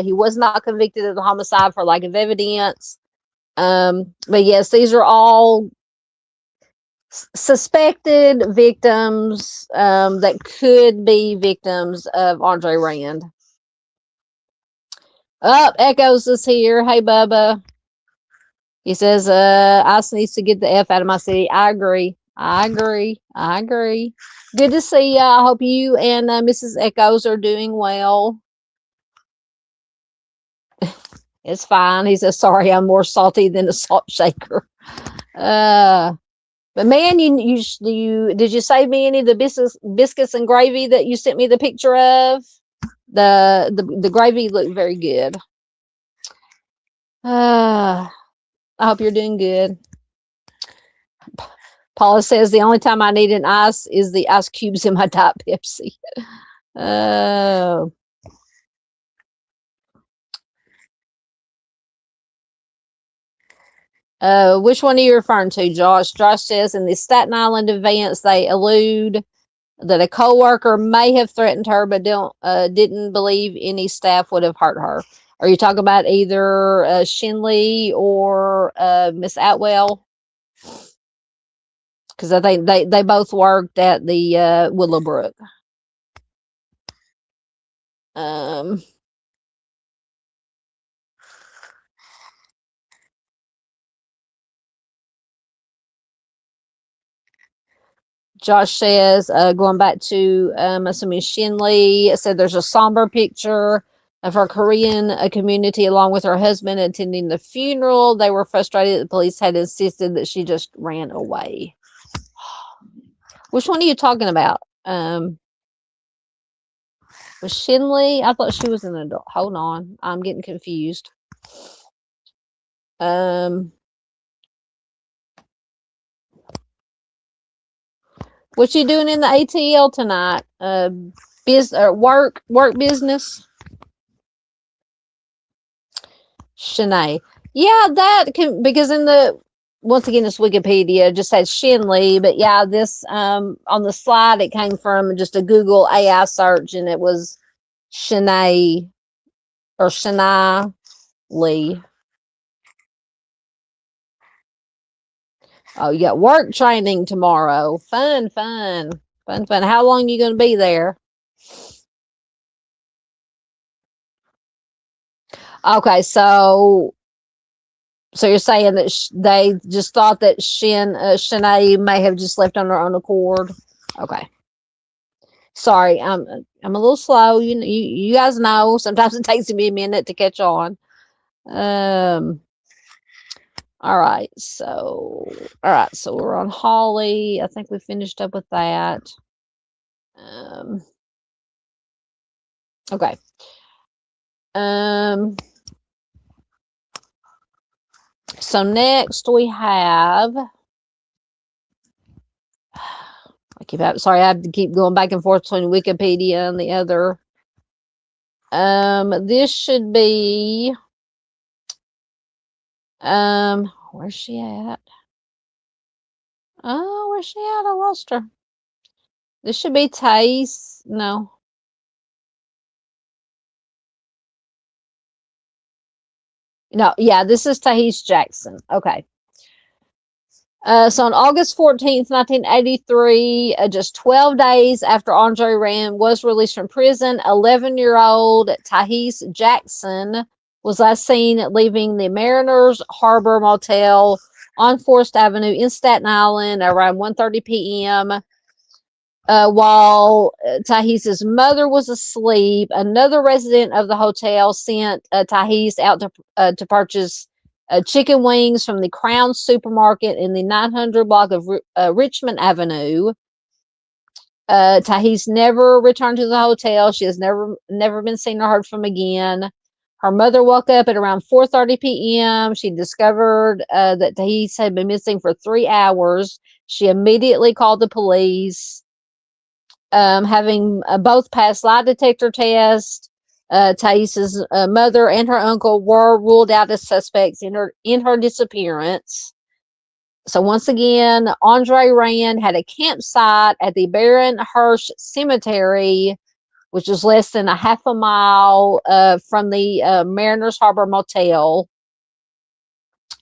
[SPEAKER 1] He was not convicted of the homicide for lack of evidence. But yes, these are all suspected victims that could be victims of Audrey Rand. Echoes is here. Hey, Bubba. He says, ICE needs to get the F out of my city. I agree. Good to see you. I hope you and Mrs. Echoes are doing well. It's fine. He says, sorry, I'm more salty than a salt shaker. But man, did you save me any of the biscuits and gravy that you sent me the picture of? The gravy looked very good. I hope you're doing good. Paula says the only time I need an ice is the ice cubes in my Diet Pepsi. Which one are you referring to, Josh? Josh says in the Staten Island events, they allude that a co-worker may have threatened her, but didn't believe any staff would have hurt her. Are you talking about either Shinley or Miss Atwell? Because I think they both worked at the Willowbrook. Josh says, going back to assuming Shinley, said there's a somber picture of her Korean community along with her husband attending the funeral. They were frustrated that the police had insisted that she just ran away. Which one are you talking about? Was Shinley? I thought she was an adult. Hold on. I'm getting confused. What you doing in the ATL tonight? Work business? Shanae. Yeah, that can, because in the, once again, it's Wikipedia, just says Shinley, but yeah, this, on the slide, it came from just a Google AI search, and it was Shanae, or Shanae Lee. Oh, you got work training tomorrow. Fun. How long are you going to be there? Okay, so you're saying that they just thought that Shanae may have just left on her own accord. Okay. Sorry, I'm a little slow. You guys know sometimes it takes me a minute to catch on. All right, so we're on Holly. I think we finished up with that. Okay. So next we have, sorry, I have to keep going back and forth between Wikipedia and the other. This should be, where's she at? Oh, where's she at? I lost her. This should be Tiahease. No. No, yeah, this is Tiahease Jackson. Okay. So on August 14th, 1983, just 12 days after Audrey Rand was released from prison, 11-year-old Tiahease Jackson was last seen leaving the Mariners Harbor Motel on Forest Avenue in Staten Island around 1:30 p.m. While Tiahease's mother was asleep, another resident of the hotel sent Tiahease out to purchase chicken wings from the Crown supermarket in the 900 block of Richmond Avenue. Tiahease never returned to the hotel. She has never been seen or heard from again. Her mother woke up at around 4:30 p.m. She discovered that Tiahease had been missing for 3 hours. She immediately called the police. Having both passed lie detector tests, Tiahease's mother and her uncle were ruled out as suspects in her disappearance. So once again, Audrey Rand had a campsite at the Baron Hirsch Cemetery, which is less than a half a mile from the Mariners Harbor Motel.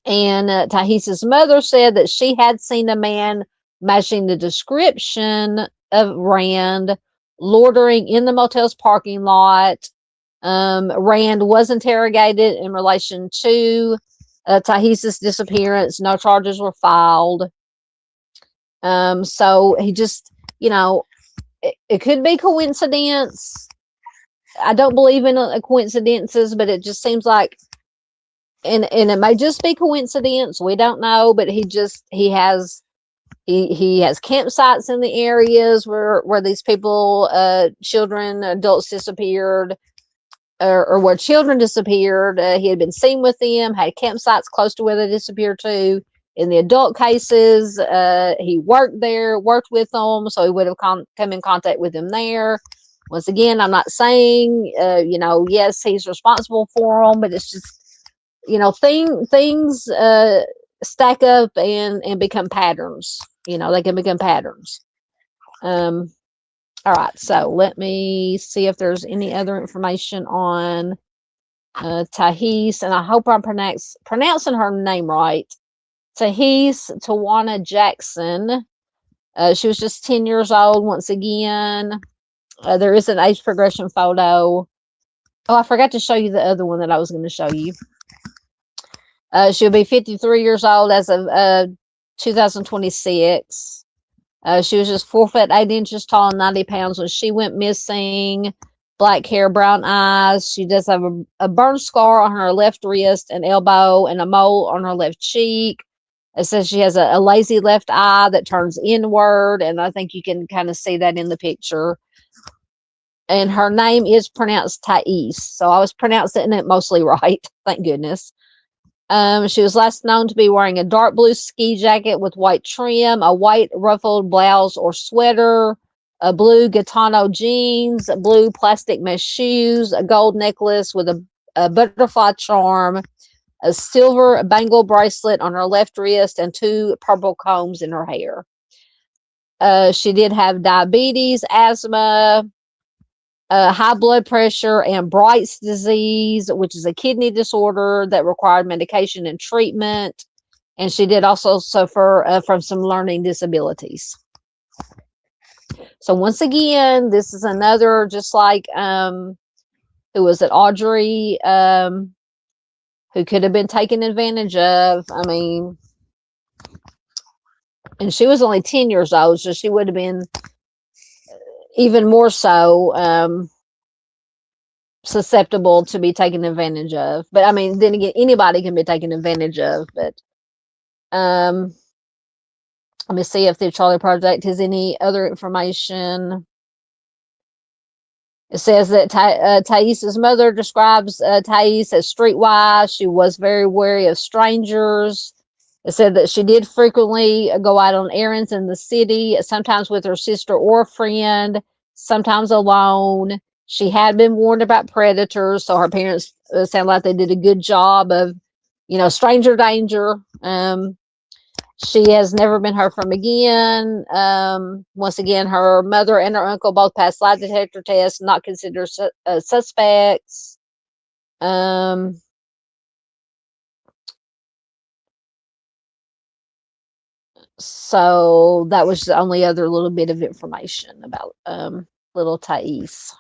[SPEAKER 1] And Tiahease's mother said that she had seen a man matching the description of Rand loitering in the motel's parking lot. Rand was interrogated in relation to Tiahease's disappearance. No charges were filed. So he just, it could be coincidence. I don't believe in coincidences, but it just seems like, and it may just be coincidence. We don't know, but he has campsites in the areas where these people, children, adults disappeared, or where children disappeared. He had been seen with them, had campsites close to where they disappeared to. In the adult cases, he worked with them, so he would have come in contact with them there. Once again, I'm not saying, yes, he's responsible for them, but it's just, things stack up and become patterns. They can become patterns. All right, so let me see if there's any other information on Tiahease, and I hope I'm pronouncing her name right. Tiahease Tawana Jackson. She was just 10 years old. Once again, there is an age progression photo. Oh, I forgot to show you the other one that I was going to show you. She'll be 53 years old as of 2026. She was just 4 foot 8 inches tall and 90 pounds when she went missing. Black hair, brown eyes. She does have a burn scar on her left wrist and elbow and a mole on her left cheek. It says she has a lazy left eye that turns inward, and I think you can kind of see that in the picture. And her name is pronounced Tiahease, so I was pronouncing it mostly right. Thank goodness. She was last known to be wearing a dark blue ski jacket with white trim, a white ruffled blouse or sweater, a blue Gaetano jeans, blue plastic mesh shoes, a gold necklace with a butterfly charm, a silver bangle bracelet on her left wrist, and 2 purple combs in her hair. She did have diabetes, asthma, high blood pressure, and Bright's disease, which is a kidney disorder that required medication and treatment. And she did also suffer from some learning disabilities. So once again, this is another, just like who was it, Audrey, who could have been taken advantage of. I mean, and she was only 10 years old, so she would have been even more so susceptible to be taken advantage of. But I mean, then again, anybody can be taken advantage of. But let me see if the Charlie Project has any other information. It says that Tiahease's mother describes Tiahease as streetwise. She was very wary of strangers. It said that she did frequently go out on errands in the city, sometimes with her sister or a friend, sometimes alone. She had been warned about predators, so her parents sound like they did a good job of, stranger danger. She has never been heard from again. Once again, her mother and her uncle both passed lie detector tests, not considered suspects. So that was the only other little bit of information about little Tiahease.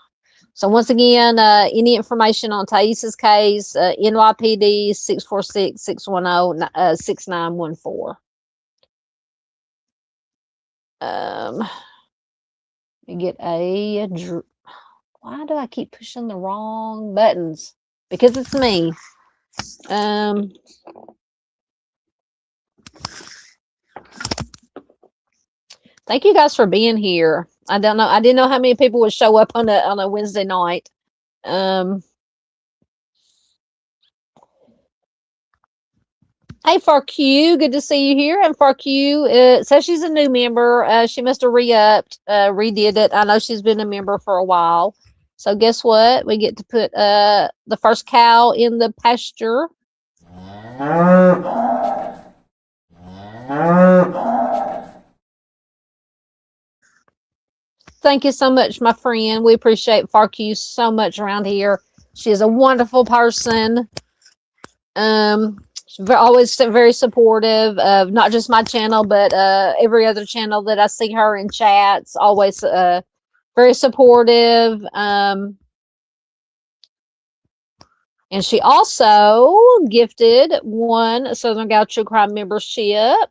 [SPEAKER 1] So once again, any information on Tiahease's case, NYPD 646-610-6914. You get why do I keep pushing the wrong buttons? Because it's me. Thank you guys for being here. I don't know. I didn't know how many people would show up on a Wednesday night. Hey, FarQ, good to see you here. And FarQ says she's a new member. She must have re-upped, redid it. I know she's been a member for a while. So guess what? We get to put the first cow in the pasture. Thank you so much, my friend. We appreciate FarQ so much around here. She is a wonderful person. She's always very supportive of not just my channel, but every other channel that I see her in chats. Always very supportive. And she also gifted one Southern Gal True Crime membership.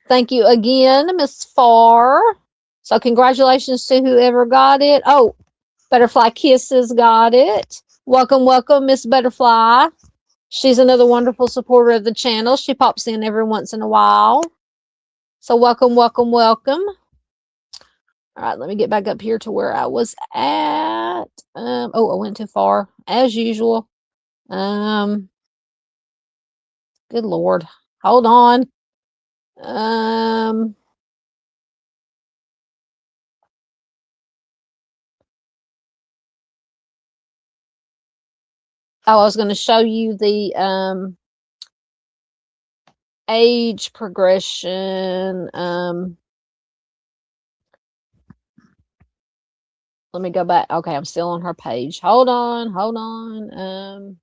[SPEAKER 1] Thank you again, Miss Farr. So congratulations to whoever got it. Oh, Butterfly Kisses got it. Welcome, welcome, Miss Butterfly. She's another wonderful supporter of the channel. She pops in every once in a while. So welcome, welcome, welcome. All right, let me get back up here to where I was at. Oh, I went too far, as usual. Good Lord. Hold on. I was going to show you the age progression. Let me go back. Okay, I'm still on her page. Hold on, hold on.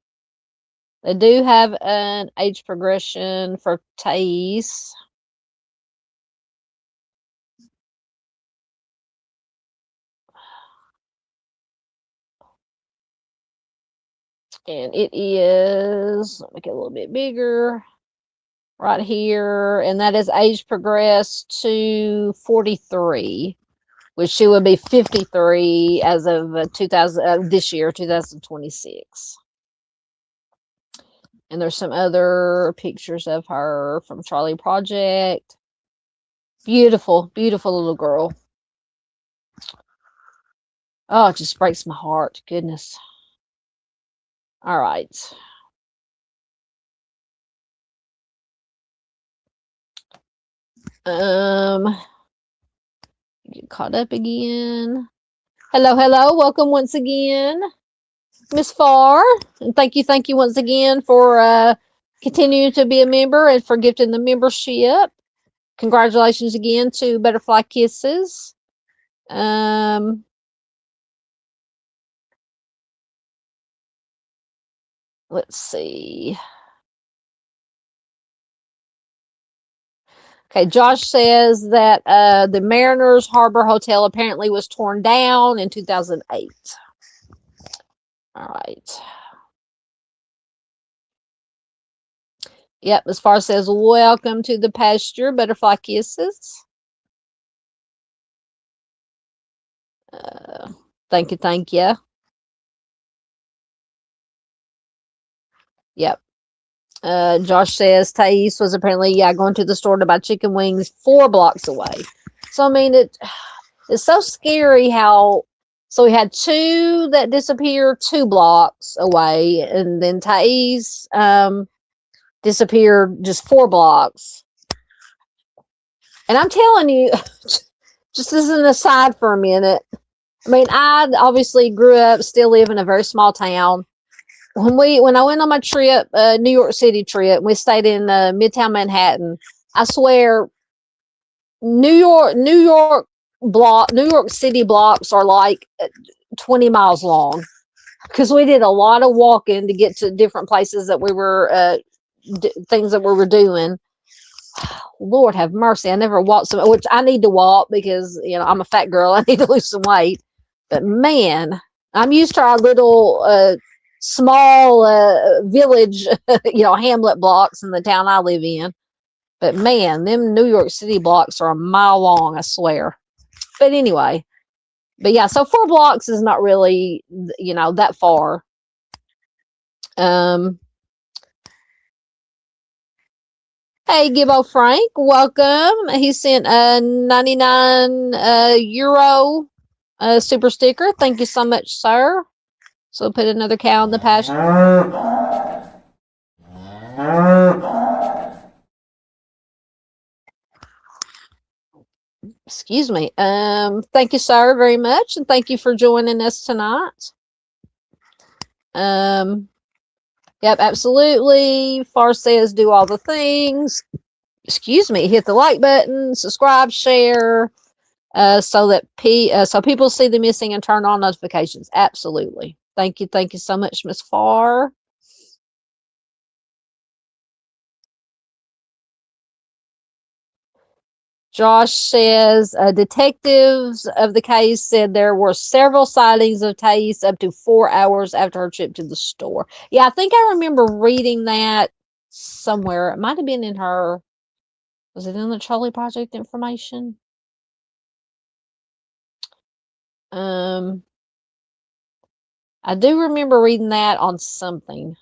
[SPEAKER 1] They do have an age progression for Tiahease. And it is, let me make it a little bit bigger right here. And that is age progressed to 43, which she would be 53 as of this year, 2026. And there's some other pictures of her from Charlie Project. Beautiful, beautiful little girl. Oh, it just breaks my heart. Goodness. All right. Get caught up again. Hello, hello. Welcome once again, Miss Farr. And thank you once again for continuing to be a member and for gifting the membership. Congratulations again to Butterfly Kisses. Let's see. Okay, Josh says that the Mariners Harbor Hotel apparently was torn down in 2008. All right. Yep, as far as says, welcome to the pasture, Butterfly Kisses. Thank you, thank you. Yep. Josh says Tiahease was apparently, going to the store to buy chicken wings 4 blocks away. So, I mean, it's so scary how, so we had 2 that disappeared 2 blocks away, and then Tiahease disappeared just 4 blocks. And I'm telling you, just as an aside for a minute, I mean, I obviously grew up, still live in a very small town. When I went on my trip, New York City trip, we stayed in Midtown Manhattan. I swear, New York City blocks are like 20 miles long, because we did a lot of walking to get to different places that we were things that we were doing. Lord have mercy, I never walked which I need to walk because I'm a fat girl. I need to lose some weight. But man, I'm used to our little small village, hamlet blocks in the town I live in. But man, them New York City blocks are a mile long, I swear. But anyway, but yeah, so 4 blocks is not really, that far. Hey, Gibbo Frank, welcome. He sent a 99 euro super sticker. Thank you so much, sir. So we'll put another cow in the pasture. Excuse me. Thank you, sir, very much, and thank you for joining us tonight. Yep, absolutely. Far says do all the things. Excuse me. Hit the like button, subscribe, share, so that so people see the missing and turn on notifications. Absolutely. Thank you so much, Miss Farr. Josh says detectives of the case said there were several sightings of Tiahease up to 4 hours after her trip to the store. Yeah, I think I remember reading that somewhere. It might have been in her. Was it in the Charlie Project information? I do remember reading that on something.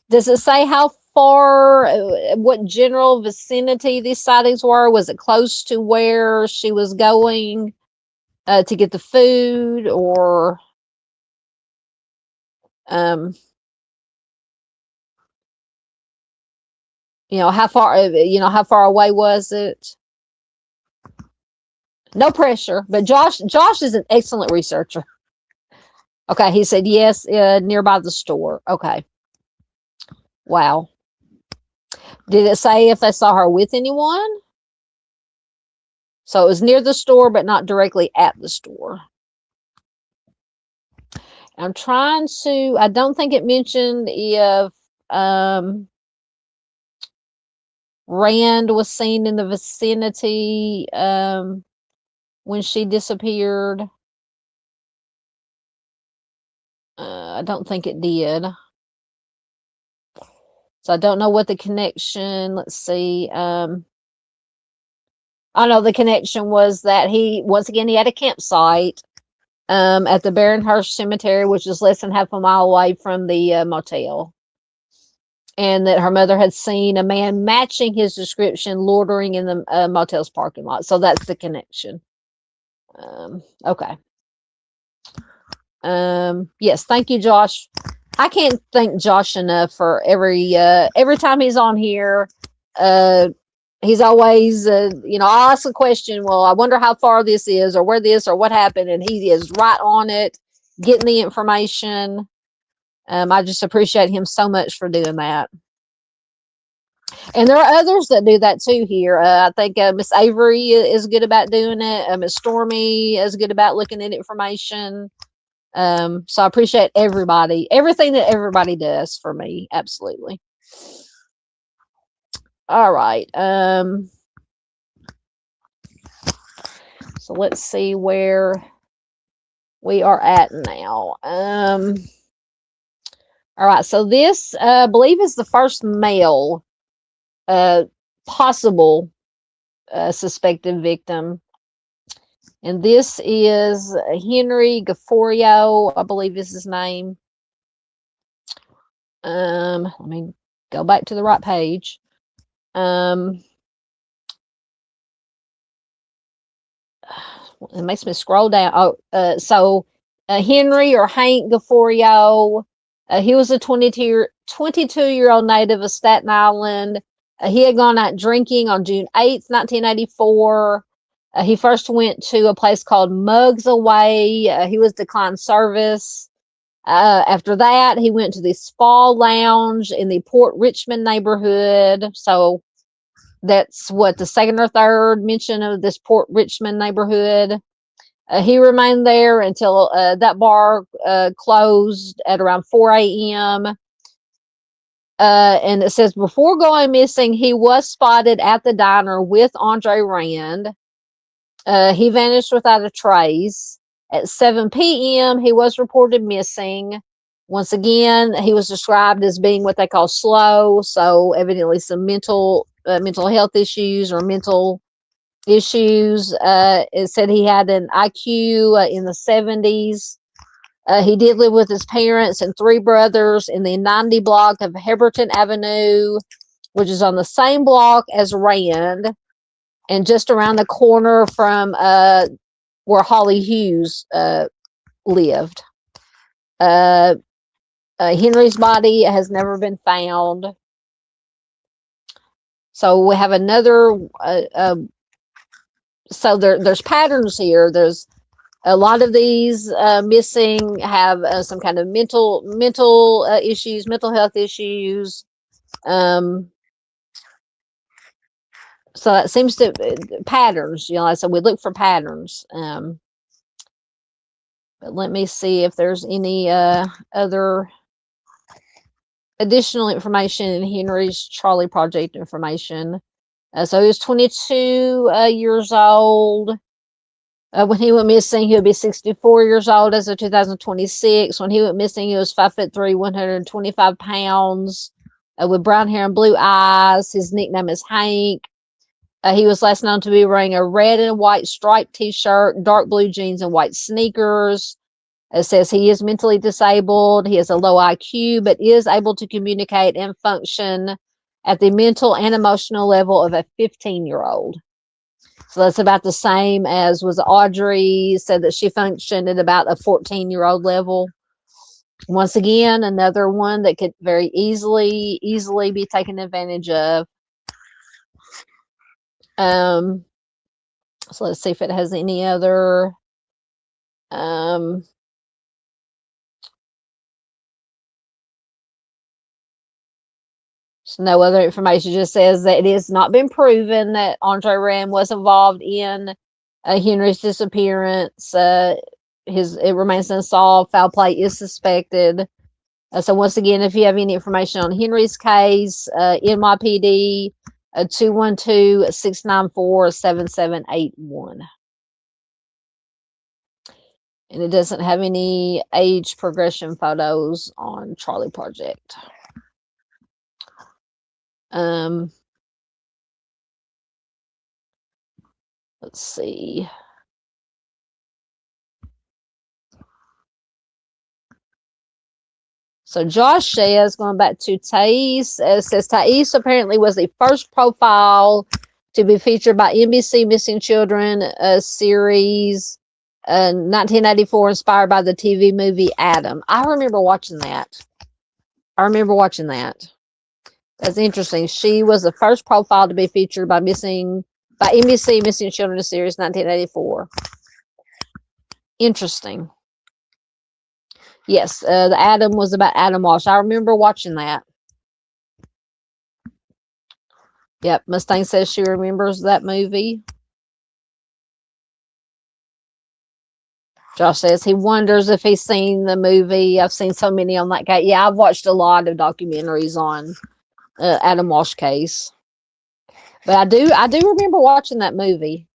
[SPEAKER 1] Does it say how far, what general vicinity these sightings were? Was it close to where she was going to get the food, or how far away was it? No pressure, but Josh is an excellent researcher. Okay, he said yes, nearby the store. Okay. Wow. Did it say if they saw her with anyone? So it was near the store, but not directly at the store. I'm trying to, I don't think it mentioned if Rand was seen in the vicinity when she disappeared. I don't think it did. So I don't know what the connection, let's see. I know the connection was that he had a campsite at the Barenhurst Cemetery, which is less than half a mile away from the motel. And that her mother had seen a man matching his description loitering in the motel's parking lot. So that's the connection. Okay. Yes, thank you, Josh. I can't thank Josh enough for every time he's on here. He's always, I'll ask a question. Well, I wonder how far this is, or where this, or what happened, and he is right on it, getting the information. I just appreciate him so much for doing that. And there are others that do that too here. I think Miss Avery is good about doing it. Miss Stormy is good about looking at information. So I appreciate everything that everybody does for me. Absolutely. All right. So let's see where we are at now. All right. So this, I believe, is the first male possible suspected victim. And this is Henry Gafforio, I believe is his name. Let me go back to the right page. It makes me scroll down. So Henry or Hank Gafforio, he was a 22-year-old native of Staten Island. He had gone out drinking on June 8th, 1984. He first went to a place called Mugs Away. He was declined service. After that, he went to the Spa Lounge in the Port Richmond neighborhood. So that's what, the second or third mention of this Port Richmond neighborhood. He remained there until that bar closed at around 4 a.m. And it says before going missing, he was spotted at the diner with Audrey Rand. He vanished without a trace. At 7 p.m., he was reported missing. Once again, he was described as being what they call slow, so evidently some mental health issues or mental issues. It said he had an IQ in the 70s. He did live with his parents and 3 brothers in the 90 block of Heberton Avenue, which is on the same block as Rand, and just around the corner from where Holly Hughes lived. Henry's body has never been found. So we have another. So there's patterns here. There's a lot of these missing have some kind of mental issues, mental health issues. So it seems to patterns. So we look for patterns. But let me see if there's any other additional information in Henry's Charlie Project information. So he was 22 years old. When he went missing, he would be 64 years old as of 2026. When he went missing, he was 5'3", 125 pounds, with brown hair and blue eyes. His nickname is Hank. He was last known to be wearing a red and white striped t-shirt, dark blue jeans, and white sneakers. It says he is mentally disabled. He has a low IQ, but is able to communicate and function at the mental and emotional level of a 15-year-old. So that's about the same as was Audrey said that she functioned at about a 14-year-old level. Once again, another one that could very easily be taken advantage of. So let's see if it has any other. No other information. Just says that it has not been proven that Andre Rand was involved in Henry's disappearance. It remains unsolved. Foul play is suspected. So once again, if you have any information on Henry's case, NYPD 212-694-7781. And it doesn't have any age progression photos on Charlie Project. Let's see. So Josh says, going back to Tiahease, says Tiahease apparently was the first profile to be featured by NBC Missing Children series, 1984, inspired by the TV movie Adam. I remember watching that. That's interesting. She was the first profile to be featured by NBC Missing Children series, 1984. Interesting. Yes, the Adam was about Adam Walsh. I remember watching that. Yep, Mustang says she remembers that movie. Josh says he wonders if he's seen the movie. I've seen so many on that case. Yeah, I've watched a lot of documentaries on Adam Walsh case. But I do remember watching that movie.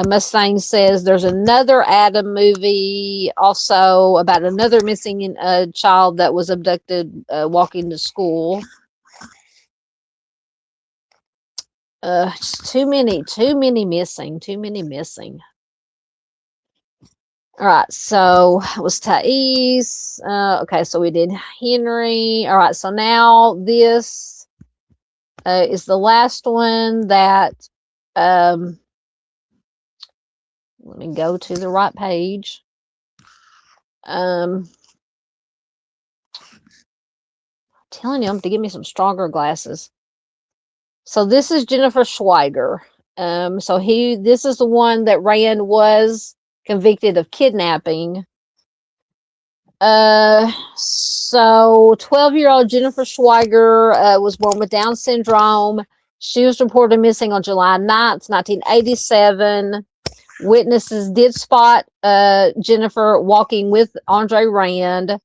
[SPEAKER 1] Mustang says there's another Adam movie also about another missing child that was abducted walking to school. Too many missing. All right, so it was Tiahease. Okay, so we did Henry. All right, so now this is the last one that let me go to the right page. I'm telling you, I'm to give me some stronger glasses. So this is Jennifer Schweiger. This is the one that Rand was convicted of kidnapping. So 12-year-old Jennifer Schweiger was born with Down syndrome. She was reported missing on July 9th, 1987. Witnesses did spot Jennifer walking with Andre Rand.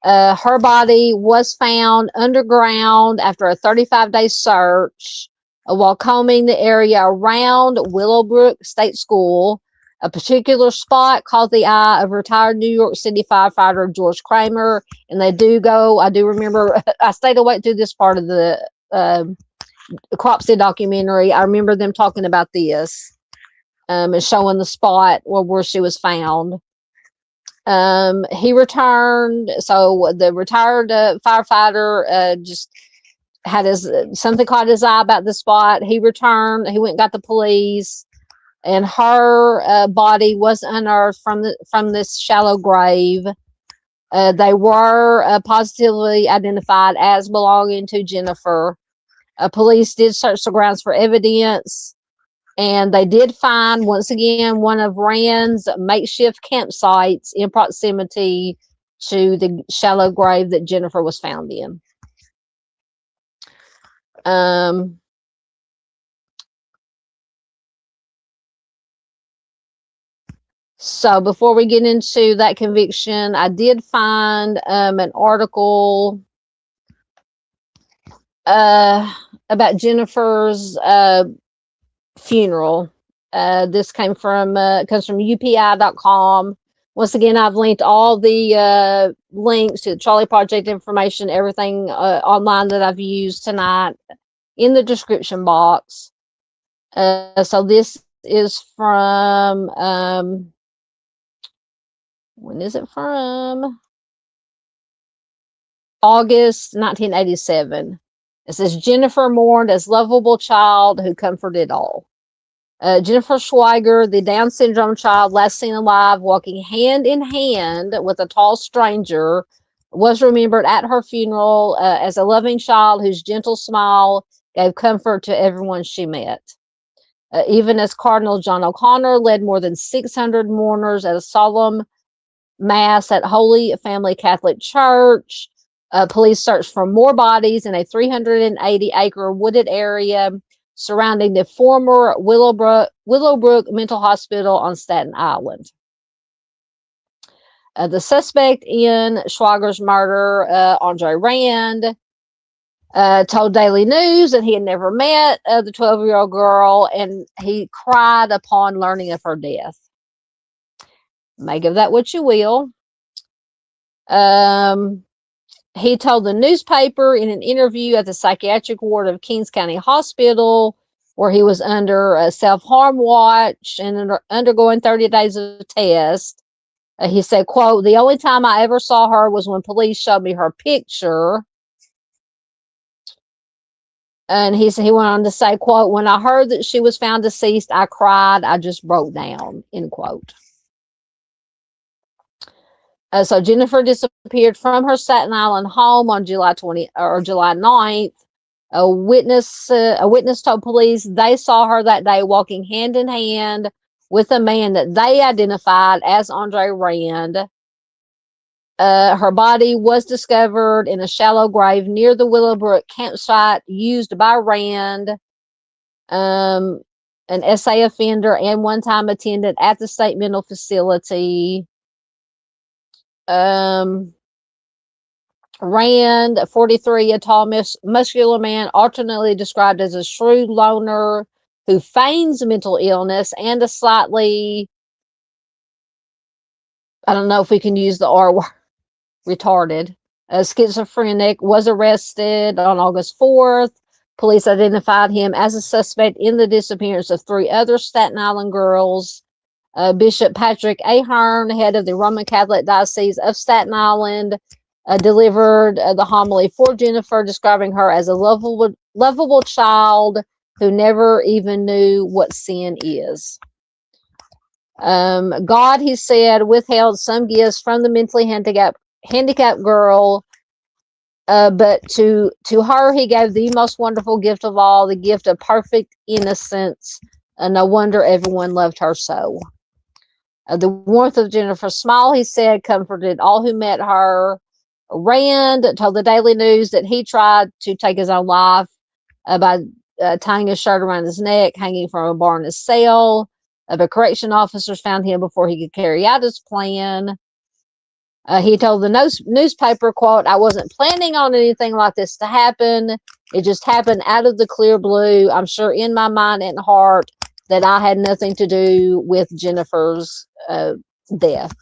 [SPEAKER 1] Her body was found underground after a 35-day search. while combing the area around Willowbrook State School. A particular spot caught the eye of retired New York City firefighter George Kramer. And they do go, I do remember, I stayed awake through this part of the Cropsey documentary. I remember them talking about this and showing the spot where she was found. He returned, so the retired firefighter just had something caught his eye about the spot. He returned, he went and got the police, and her body was unearthed from this shallow grave. They were positively identified as belonging to Jennifer. Police did search the grounds for evidence, and they did find, once again, one of Rand's makeshift campsites in proximity to the shallow grave that Jennifer was found in. So before we get into that conviction, I did find an article about Jennifer's funeral. This comes from upi.com. Once again, I've linked all the links to the Charlie Project information, everything online that I've used tonight in the description box. So this is from, when is it from? August 1987. It says, Jennifer mourned as lovable child who comforted all. Jennifer Schweiger, the Down syndrome child last seen alive walking hand in hand with a tall stranger, was remembered at her funeral as a loving child whose gentle smile gave comfort to everyone she met. Even as Cardinal John O'Connor led more than 600 mourners at a solemn mass at Holy Family Catholic Church, police searched for more bodies in a 380-acre wooded area surrounding the former Willowbrook Mental Hospital on Staten Island. The suspect in Schweiger's murder, Audrey Rand, told Daily News that he had never met the 12-year-old girl, and he cried upon learning of her death. Make of that what you will. He told the newspaper in an interview at the psychiatric ward of Kings County Hospital, where he was under self-harm watch and undergoing 30 days of test. He said, quote, the only time I ever saw her was when police showed me her picture. And he went on to say, quote, when I heard that she was found deceased, I cried. I just broke down, end quote. So Jennifer disappeared from her Staten Island home on July 9th. A witness told police they saw her that day walking hand in hand with a man that they identified as Audrey Rand. Her body was discovered in a shallow grave near the Willowbrook campsite used by Rand, an SA offender and one-time attendant at the state mental facility. Rand, 43, a tall, muscular man, alternately described as a shrewd loner who feigns mental illness and a slightly, I don't know if we can use the R word, retarded, schizophrenic, was arrested on August 4th. Police identified him as a suspect in the disappearance of 3 other Staten Island girls. Bishop Patrick Ahern, head of the Roman Catholic Diocese of Staten Island, delivered the homily for Jennifer, describing her as a lovable child who never even knew what sin is. God, he said, withheld some gifts from the mentally handicapped girl, but to her he gave the most wonderful gift of all, the gift of perfect innocence. No wonder everyone loved her so. The warmth of Jennifer's smile, he said, comforted all who met her. Rand told the Daily News that he tried to take his own life by tying a shirt around his neck, hanging from a bar in his cell. But correction officers found him before he could carry out his plan. He told the newspaper, quote, "I wasn't planning on anything like this to happen. It just happened out of the clear blue. I'm sure in my mind and heart that I had nothing to do with Jennifer's death."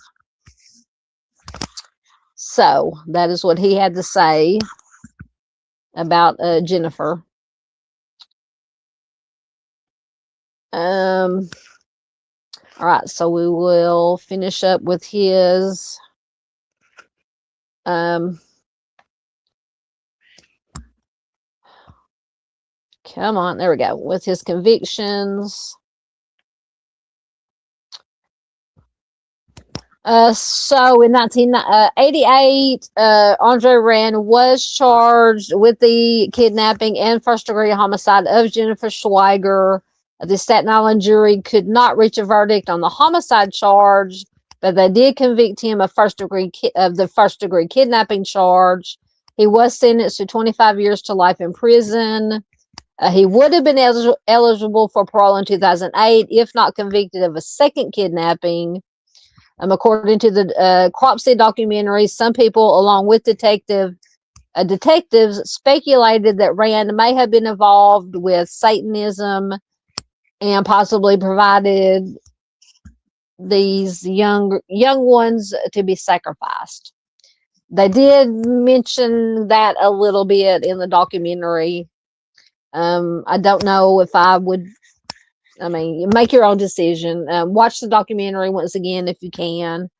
[SPEAKER 1] So that is what he had to say about Jennifer. All right, so we will finish up with his come on, there we go, with his convictions. So in 1988, Audrey Rand was charged with the kidnapping and first-degree homicide of Jennifer Schweiger. The Staten Island jury could not reach a verdict on the homicide charge, but they did convict him of the first-degree kidnapping charge. He was sentenced to 25 years to life in prison. He would have been eligible for parole in 2008 if not convicted of a second kidnapping. According to the Cropsey documentary, some people, along with detectives, speculated that Rand may have been involved with Satanism and possibly provided these young ones to be sacrificed. They did mention that a little bit in the documentary. I don't know if I would. I mean, make your own decision. Watch the documentary once again if you can.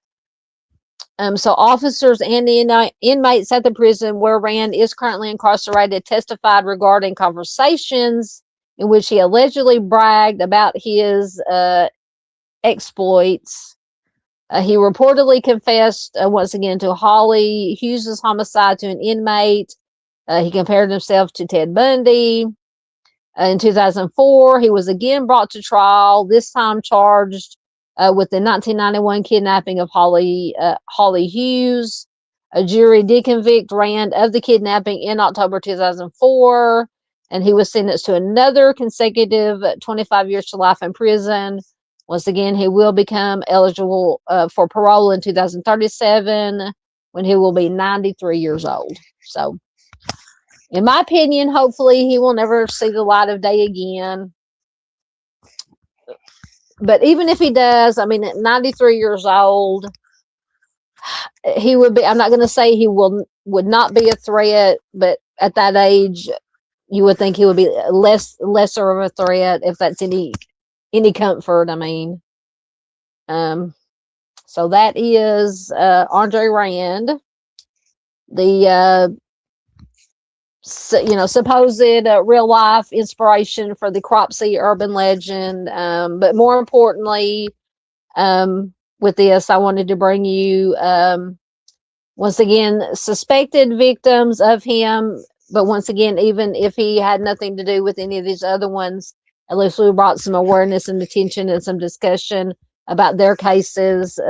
[SPEAKER 1] So officers and the inmates at the prison where Rand is currently incarcerated testified regarding conversations in which he allegedly bragged about his exploits. He reportedly confessed once again to Holly Hughes' homicide to an inmate. He compared himself to Ted Bundy. In 2004, he was again brought to trial, this time charged with the 1991 kidnapping of Holly Hughes. A jury did convict Rand of the kidnapping in October 2004, and he was sentenced to another consecutive 25 years to life in prison. Once again, he will become eligible for parole in 2037 when he will be 93 years old. So, in my opinion, hopefully he will never see the light of day again. But even if he does, I mean, at 93 years old, he would be, I'm not going to say he would not be a threat, but at that age, you would think he would be lesser of a threat, if that's any comfort. I mean, so that is Audrey Rand, the supposed real life inspiration for the Cropsey urban legend. But more importantly, with this, I wanted to bring you once again suspected victims of him. But once again, even if he had nothing to do with any of these other ones, at least we brought some awareness and attention and some discussion about their cases.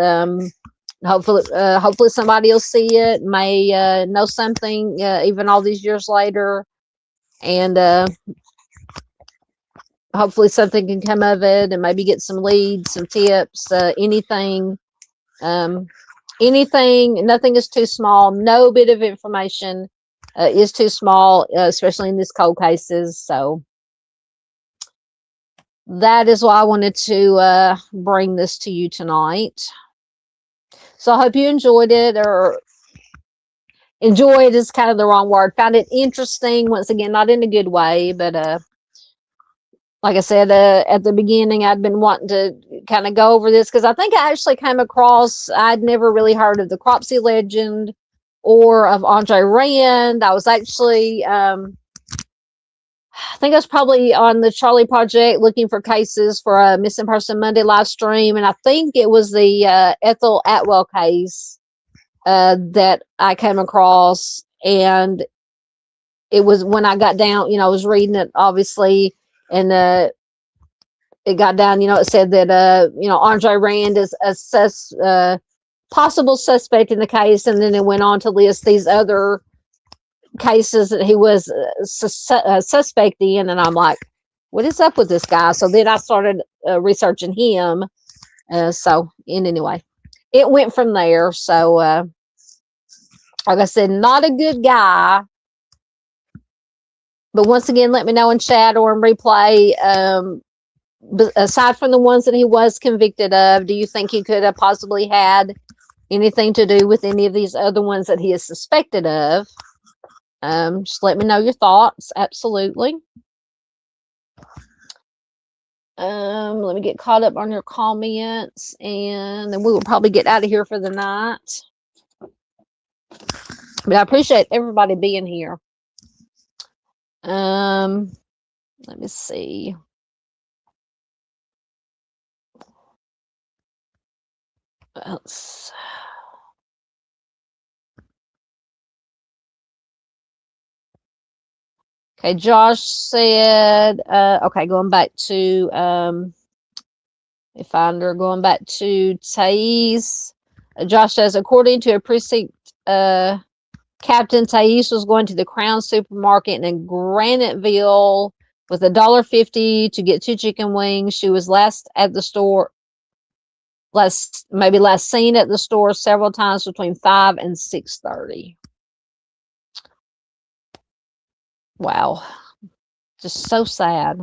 [SPEAKER 1] Hopefully somebody will see it, may know something even all these years later, and hopefully something can come of it, and maybe get some leads, some tips, anything. Nothing is too small. No bit of information is too small, especially in these cold cases. So that is why I wanted to bring this to you tonight. So I hope you enjoyed it, or enjoyed is kind of the wrong word. Found it interesting, once again, not in a good way, but like I said at the beginning, I'd been wanting to kind of go over this because I think I actually came across, I'd never really heard of the Cropsey legend or of Audrey Rand. I was actually, I think I was probably on the Charlie Project looking for cases for a Missing Person Monday live stream, and I think it was the Ethel Atwell case that I came across, and it was when I got down, I was reading it obviously, and it got down, it said that Audrey Rand is a possible suspect in the case, and then it went on to list these other cases that he was suspect in, and I'm like, what is up with this guy? So then I started researching him. So anyway, it went from there. So Like I said, not a good guy. But once again, let me know in chat or in replay. But aside from the ones that he was convicted of, do you think he could have possibly had anything to do with any of these other ones that he is suspected of? Just let me know your thoughts. Absolutely. Let me get caught up on your comments, and then we will probably get out of here for the night. But I appreciate everybody being here. Let me see. Okay, Josh said, okay, going back to, going back to Tiahease. Josh says, according to a precinct captain, Tiahease was going to the Crown supermarket in Graniteville with $1.50 to get 2 chicken wings. She was last seen at the store several times between 5 and 6:30. Wow. Just so sad.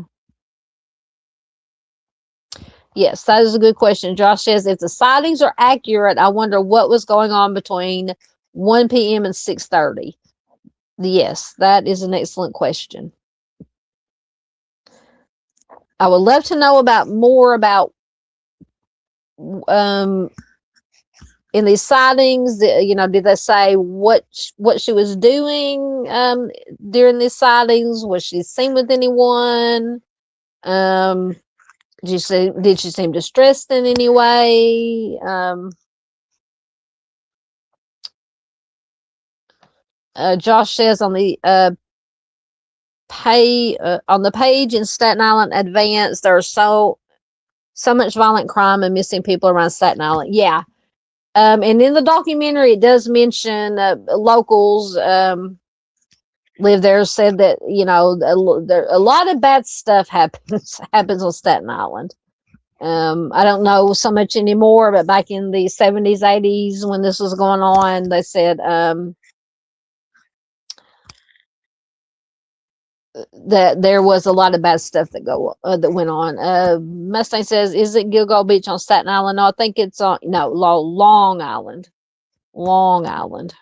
[SPEAKER 1] Yes, that is a good question. Josh says, if the sightings are accurate, I wonder what was going on between 1 p.m. and 6:30. Yes, that is an excellent question. I would love to know more about in these sightings. Did they say what she was doing during these sightings? Was she seen with anyone? Did she seem distressed in any way? Josh says on the page in Staten Island Advance, there's so much violent crime and missing people around Staten Island. Yeah. And in the documentary, it does mention locals live there, said that, a lot of bad stuff happens on Staten Island. I don't know so much anymore, but back in the 70s, 80s, when this was going on, they said that there was a lot of bad stuff that went on. Mustang says, is it Gilgal Beach on Staten Island? No, I think it's on Long Island. Long Island.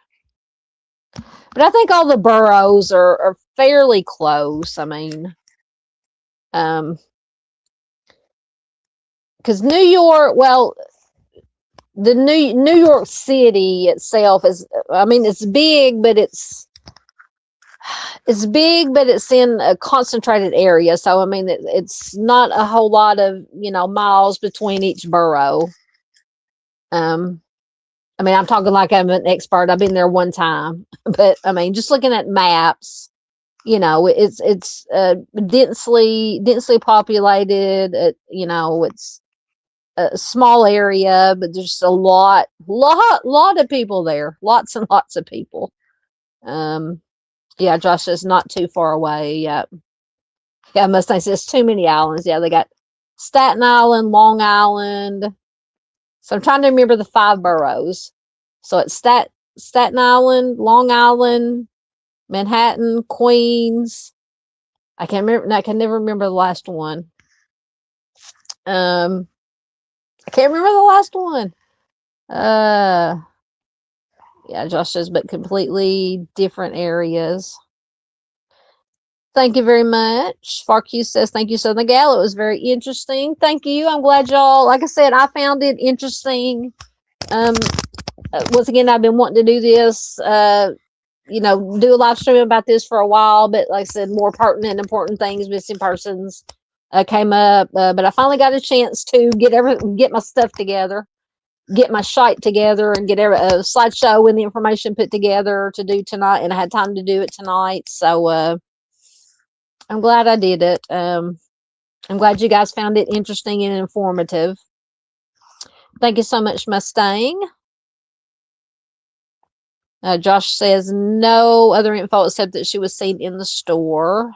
[SPEAKER 1] But I think all the boroughs are fairly close. I mean, because New York, well, the New York City itself is, I mean, it's big, but it's in a concentrated area. So, I mean, it's not a whole lot of, miles between each borough. I mean, I'm talking like I'm an expert. I've been there one time, but I mean, just looking at maps, it's densely populated. It's a small area, but there's a lot of people there. Lots and lots of people. Yeah, Josh is not too far away. Yeah, Mustang says too many islands. Yeah, they got Staten Island, Long Island. So I'm trying to remember the 5 boroughs. So it's Staten Island, Long Island, Manhattan, Queens. I can never remember the last one. I can't remember the last one. Yeah, Josh says, but completely different areas. Thank you very much. Farq says, thank you, Southern Gal. It was very interesting. Thank you. I'm glad y'all, like I said, I found it interesting. Once again, I've been wanting to do this, do a live stream about this for a while, but like I said, more pertinent, important things, missing persons came up. But I finally got a chance to get my stuff together, get my shite together, and get a slideshow and the information put together to do tonight. And I had time to do it tonight. So, I'm glad I did it. I'm glad you guys found it interesting and informative. Thank you so much, Mustang. Josh says no other info except that she was seen in the store.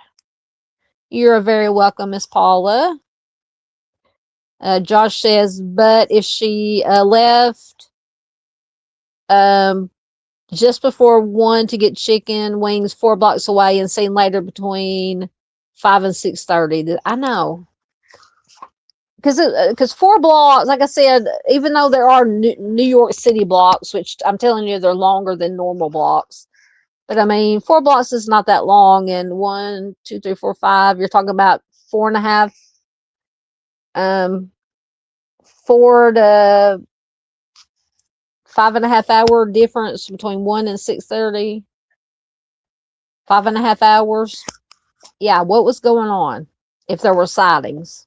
[SPEAKER 1] You're very welcome, Miss Paula. Josh says, but if she left just before 1 to get chicken wings 4 blocks away, and seen later between 5 and 6:30. I know. Because 4 blocks, like I said, even though there are New York City blocks, which I'm telling you, they're longer than normal blocks. But I mean, 4 blocks is not that long, and 1, 2, 3, 4, 5. You're talking about 4.5, 4 to 5.5 hour difference between 1 and 6:30. 5.5 hours. Yeah, what was going on? If there were sightings.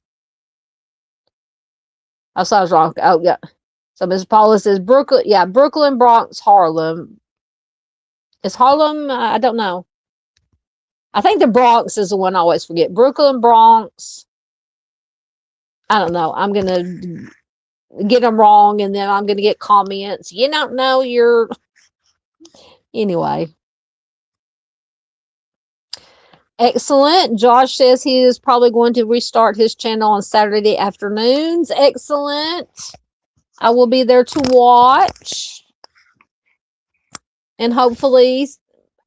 [SPEAKER 1] Oh, so I was wrong. Oh, yeah. So Ms. Paula says Brooklyn. Yeah, Brooklyn, Bronx, Harlem. Is Harlem? I don't know. I think the Bronx is the one I always forget. Brooklyn, Bronx. I don't know. I'm going to get them wrong, and then I'm going to get comments. You don't know your... Anyway. Excellent. Josh says he is probably going to restart his channel on Saturday afternoons. Excellent. I will be there to watch. And hopefully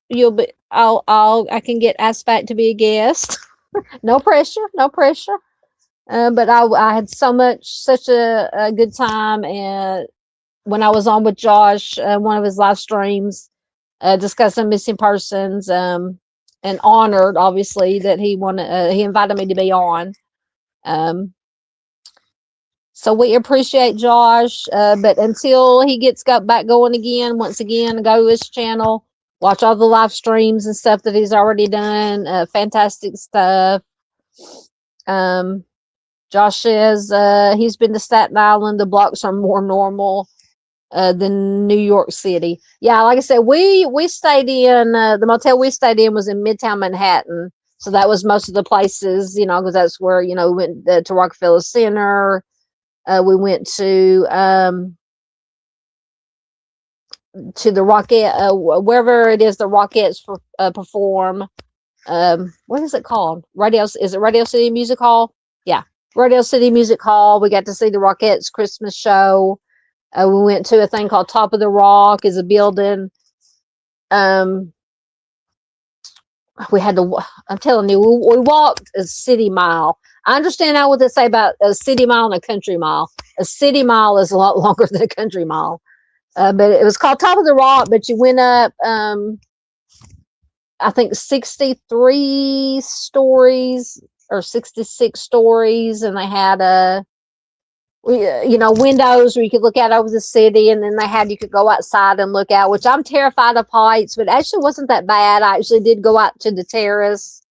[SPEAKER 1] you'll be... I can get asked back to be a guest. No pressure. No pressure. But I had such a good time, and when I was on with Josh, one of his live streams, discussing missing persons, and honored, obviously, that he invited me to be on. So we appreciate Josh, but until he got back going again, once again, go to his channel, watch all the live streams and stuff that he's already done. Fantastic stuff. Josh says he's been to Staten Island. The blocks are more normal than New York City. Yeah, like I said, we stayed in the motel we stayed in was in Midtown Manhattan, so that was most of the places, because that's where we went to Rockefeller Center. We went to the Rocket, wherever it is the Rockettes perform. What is it called? Is it Radio City Music Hall? Yeah, Radio City Music Hall. We got to see the Rockettes Christmas show. We went to a thing called Top of the Rock, is a building. We had to, I'm telling you, we walked a city mile. I understand now what they say about a city mile and a country mile. A city mile is a lot longer than a country mile. But it was called Top of the Rock, but you went up, I think 63 stories or 66 stories, and they had windows where you could look out over the city, and then you could go outside and look out, which I'm terrified of heights, but actually wasn't that bad. I actually did go out to the terrace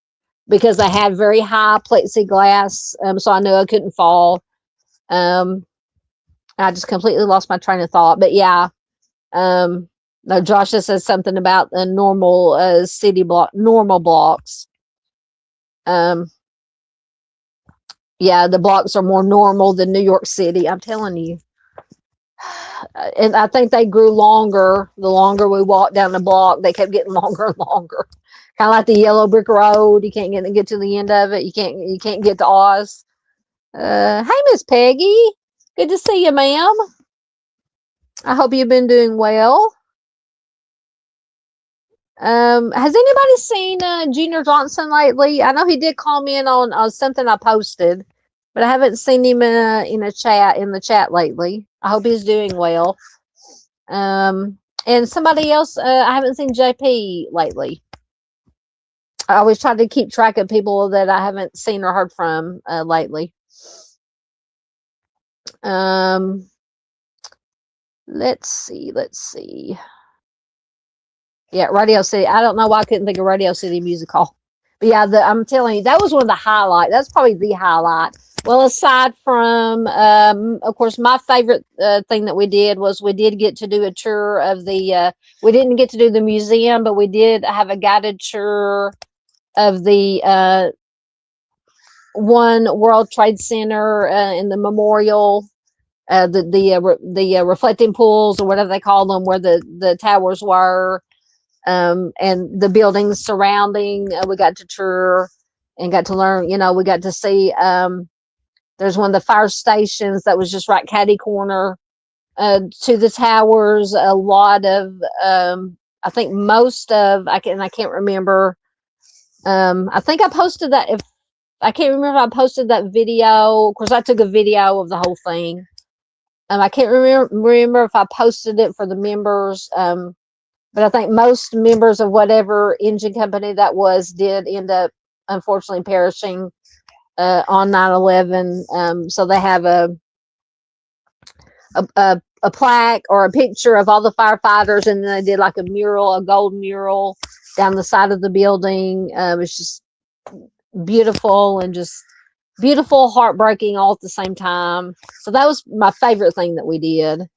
[SPEAKER 1] because I had very high plexiglass, so I knew I couldn't fall. I just completely lost my train of thought, but yeah. No, Josh just says something about the normal normal blocks. Yeah, the blocks are more normal than New York City. I'm telling you. And I think they grew longer. The longer we walked down the block, they kept getting longer and longer. Kind of like the yellow brick road. You can't get to the end of it. You can't get to Oz. Hey, Miss Peggy. Good to see you, ma'am. I hope you've been doing well. Has anybody seen Junior Johnson lately? I know he did comment on something I posted, but I haven't seen him in the chat lately. I hope he's doing well. And somebody else, I haven't seen JP lately. I always try to keep track of people that I haven't seen or heard from lately. Let's see. Yeah, Radio City. I don't know why I couldn't think of Radio City Music Hall. But yeah, I'm telling you, that was one of the highlights. That's probably the highlight. Well, aside from, of course, my favorite thing that we did was we did get to do a tour of the, we didn't get to do the museum, but we did have a guided tour of the One World Trade Center in the memorial, the reflecting pools or whatever they call them, where the towers were. And the buildings surrounding, we got to tour and got to learn, we got to see, there's one of the fire stations that was just right catty corner to the towers. A lot of, I think most of, I can't remember. I think I posted that. If I can't remember if I posted that video. Of course, I took a video of the whole thing. I can't remember if I posted it for the members. But I think most members of whatever engine company that was did end up, unfortunately, perishing on 9/11. So they have a plaque or a picture of all the firefighters, and then they did like a mural, a gold mural down the side of the building. It's just beautiful and just beautiful, heartbreaking all at the same time. So that was my favorite thing that we did.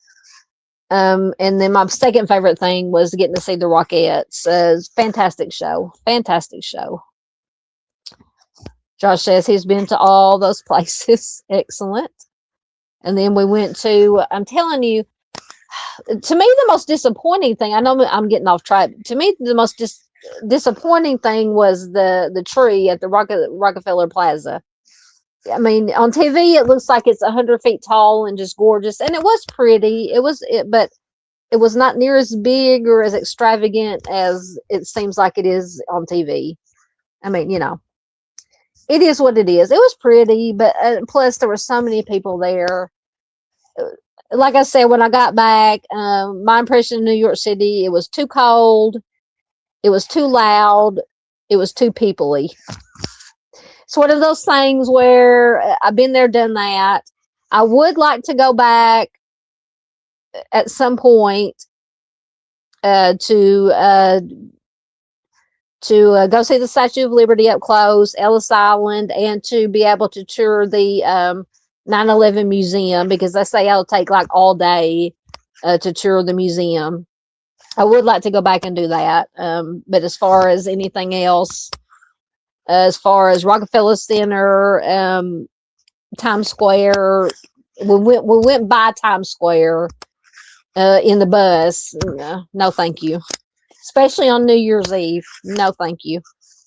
[SPEAKER 1] And then my second favorite thing was getting to see the Rockettes. Fantastic show. Fantastic show. Josh says he's been to all those places. Excellent. And then we went to, I'm telling you, to me, the most disappointing thing, I know I'm getting off track. To me, the most disappointing thing was the tree at the Rockefeller Plaza. I mean, on TV, it looks like it's 100 feet tall and just gorgeous. And it was pretty. But it was not near as big or as extravagant as it seems like it is on TV. I mean, you know, it is what it is. It was pretty, but plus there were so many people there. Like I said, when I got back, my impression of New York City, it was too cold, it was too loud, it was too people-y. It's one of those things where I've been there, done that. I would like to go back at some point to go see the Statue of Liberty up close, Ellis Island, and to be able to tour the 9/11 museum, because they say it'll take like all day to tour the museum. I would like to go back and do that. But as far as anything else, as far as Rockefeller Center, Times Square, we went by Times Square in the bus. No, thank you. Especially on New Year's Eve. No, thank you.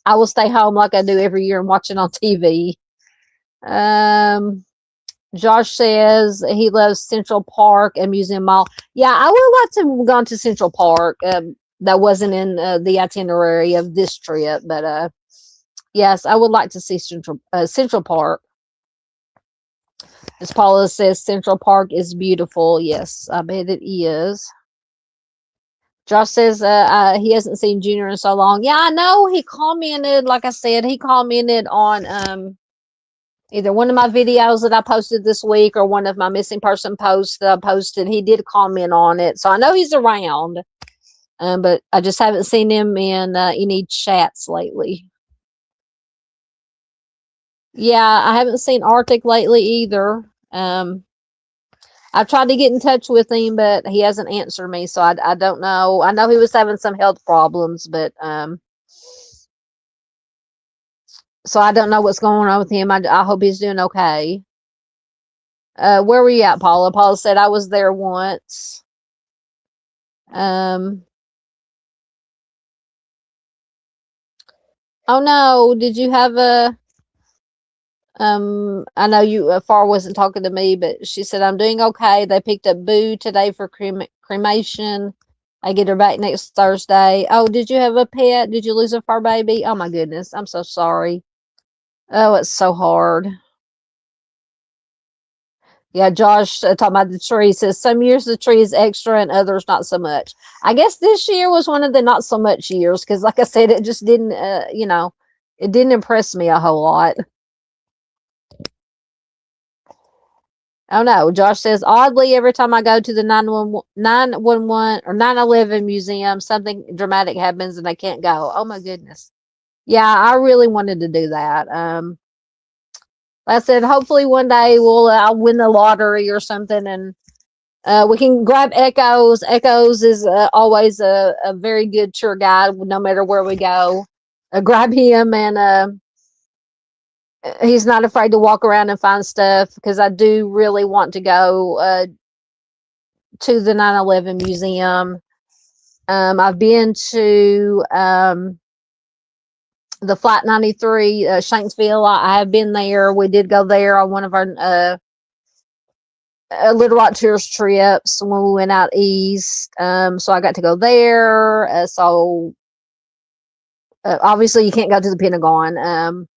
[SPEAKER 1] I will stay home like I do every year and watch it on TV. Josh says he loves Central Park and Museum Mall. Yeah, I would like to have gone to Central Park. That wasn't in the itinerary of this trip, but yes, I would like to see Central Park. As Paula says, Central Park is beautiful. Yes, I bet it is. Josh says he hasn't seen Junior in so long. Yeah, I know. He commented, like I said, he commented on either one of my videos that I posted this week or one of my missing person posts that I posted. He did comment on it. So I know he's around, but I just haven't seen him in any chats lately. Yeah, I haven't seen Arctic lately either. I've tried to get in touch with him, but he hasn't answered me, so I don't know. I know he was having some health problems, but so I don't know what's going on with him. I hope he's doing okay. Where were you at, Paula? Paula said I was there once. Oh no, did you have a I know you Far wasn't talking to me, but she said I'm doing okay. They picked up Boo today for cremation. I get her back next Thursday. Oh, did you have a pet? Did you lose a fur baby? Oh my goodness, I'm so sorry. Oh, it's so hard. Yeah, Josh talking about the tree says some years the tree is extra and others not so much. I guess this year was one of the not so much years because, like I said, it just didn't, you know, it didn't impress me a whole lot. Oh no, Josh says oddly every time I go to the 911 or 9/11 museum, something dramatic happens and I can't go. Oh my goodness. Yeah, I really wanted to do that. Like I said, hopefully one day I'll win the lottery or something, and we can grab Echoes. Echoes is always a very good tour guide, no matter where we go. Grab him, and he's not afraid to walk around and find stuff, because I do really want to go to the 9/11 museum. I've been to the Flight 93 Shanksville. I have been there. We did go there on one of our Little Rock tourist trips when we went out east. So I got to go there. So obviously you can't go to the Pentagon.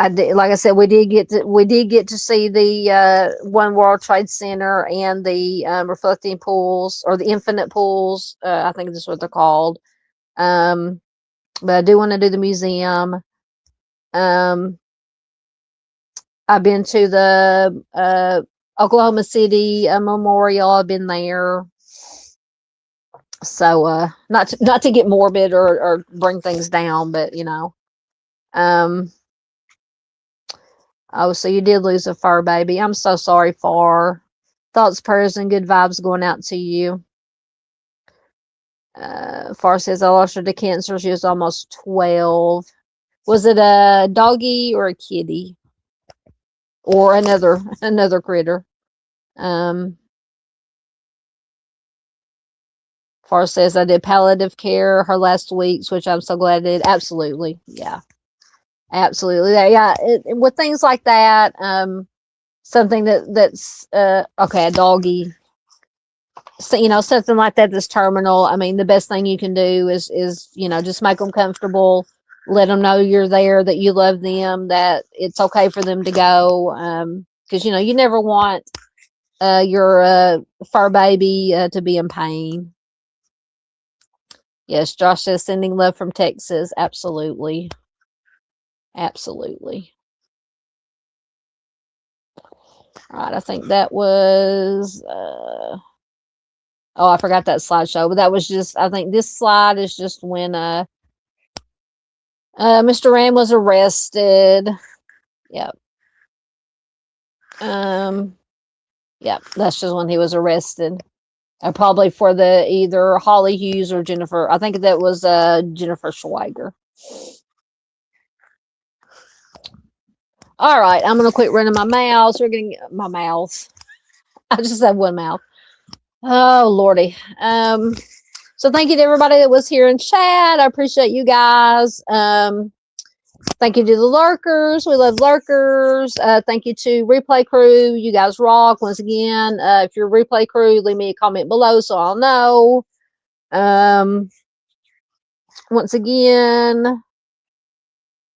[SPEAKER 1] I did, like I said, we did get to see the One World Trade Center and the reflecting pools, or the infinite pools. I think that's what they're called. But I do want to do the museum. I've been to the Oklahoma City Memorial. I've been there. So not to get morbid or bring things down, but you know. Oh, so you did lose a fur baby. I'm so sorry, Far. Thoughts, prayers, and good vibes going out to you. Far says I lost her to cancer. She was almost 12. Was it a doggy or a kitty? Or another critter? Far says I did palliative care her last weeks, which I'm so glad I did. Absolutely. Yeah. Absolutely. Yeah. With things like that, something that's okay, a doggy, so, you know, something like that that's terminal. I mean, the best thing you can do is you know, just make them comfortable, let them know you're there, that you love them, that it's okay for them to go, because you know, you never want your fur baby to be in pain. Yes, Josh says sending love from Texas. Absolutely. Absolutely. All right, I think that was oh, I forgot that slideshow, but that was just, I think this slide is just when Mr. Ram was arrested. Yep. Yep, that's just when he was arrested. Probably for the either Holly Hughes or Jennifer. I think that was Jennifer Schweiger. All right, I'm gonna quit running my mouth. We're getting my mouth. I just have one mouth. Oh Lordy. So thank you to everybody that was here in chat. I appreciate you guys. Thank you to the lurkers. We love lurkers. Thank you to replay crew. You guys rock. Once again, if you're a replay crew, leave me a comment below so I'll know. Once again,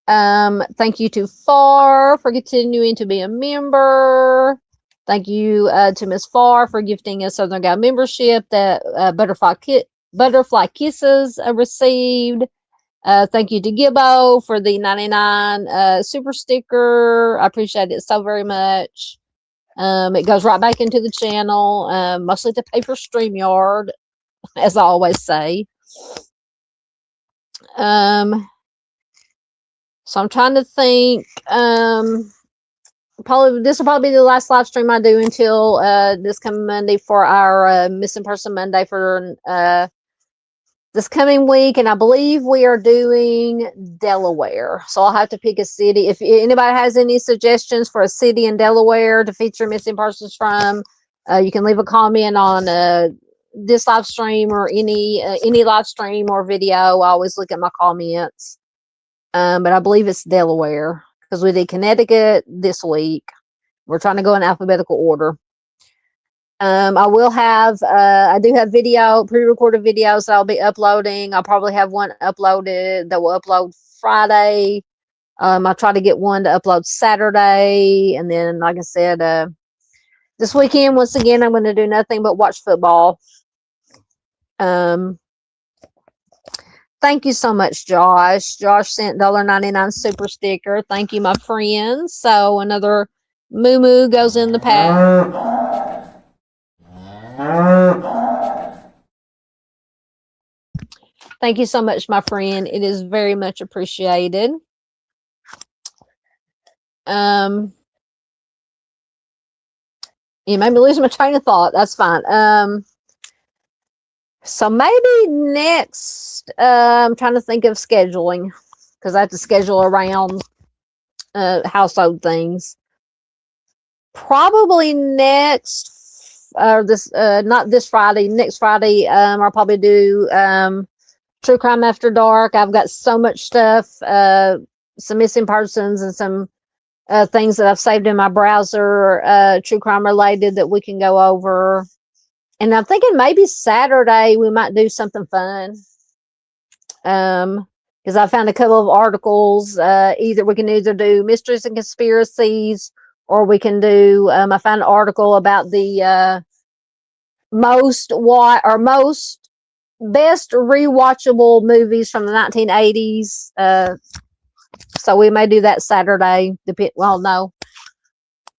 [SPEAKER 1] thank you to Far for continuing to be a member. Thank you to Miss Far for gifting a Southern Gal membership that Butterfly Kisses received. Thank you to Gibbo for the 99 super sticker. I appreciate it so very much. It goes right back into the channel, mostly to pay for StreamYard, as I always say. So I'm trying to think. This will probably be the last live stream I do until this coming Monday for our Missing Person Monday for this coming week, and I believe we are doing Delaware. So I'll have to pick a city. If anybody has any suggestions for a city in Delaware to feature missing persons from, you can leave a comment on this live stream or any live stream or video. I always look at my comments. But I believe it's Delaware because we did Connecticut this week. We're trying to go in alphabetical order. I will have, I do have pre-recorded videos that I'll be uploading. I'll probably have one uploaded that will upload Friday. I'll try to get one to upload Saturday. And then, like I said, this weekend, once again, I'm going to do nothing but watch football. Thank you so much, Josh. Josh sent $1.99 super sticker. Thank you, my friends. So another moo goes in the pack. Thank you so much, my friend. It is very much appreciated. You made me lose my train of thought. That's fine. So maybe next, I'm trying to think of scheduling because I have to schedule around household things. Probably next, not this Friday, next Friday, I'll probably do True Crime After Dark. I've got so much stuff, some missing persons and some things that I've saved in my browser, true crime related, that we can go over. And I'm thinking maybe Saturday we might do something fun. Because I found a couple of articles. Either we can either do mysteries and conspiracies, or we can do. I found an article about the most best rewatchable movies from the 1980s. So we may do that Saturday. Well, no,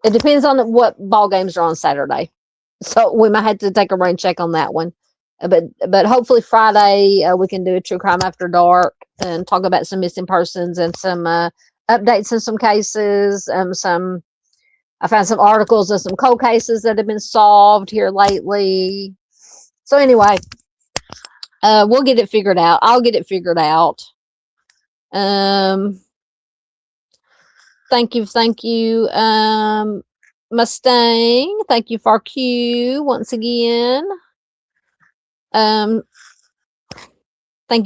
[SPEAKER 1] it depends on what ball games are on Saturday. So we might have to take a rain check on that one. But hopefully Friday we can do a true crime after dark and talk about some missing persons and some updates in some cases. I found some articles of some cold cases that have been solved here lately. So anyway, we'll get it figured out. I'll get it figured out. Thank you. Mustang, thank you for Q once again. Thank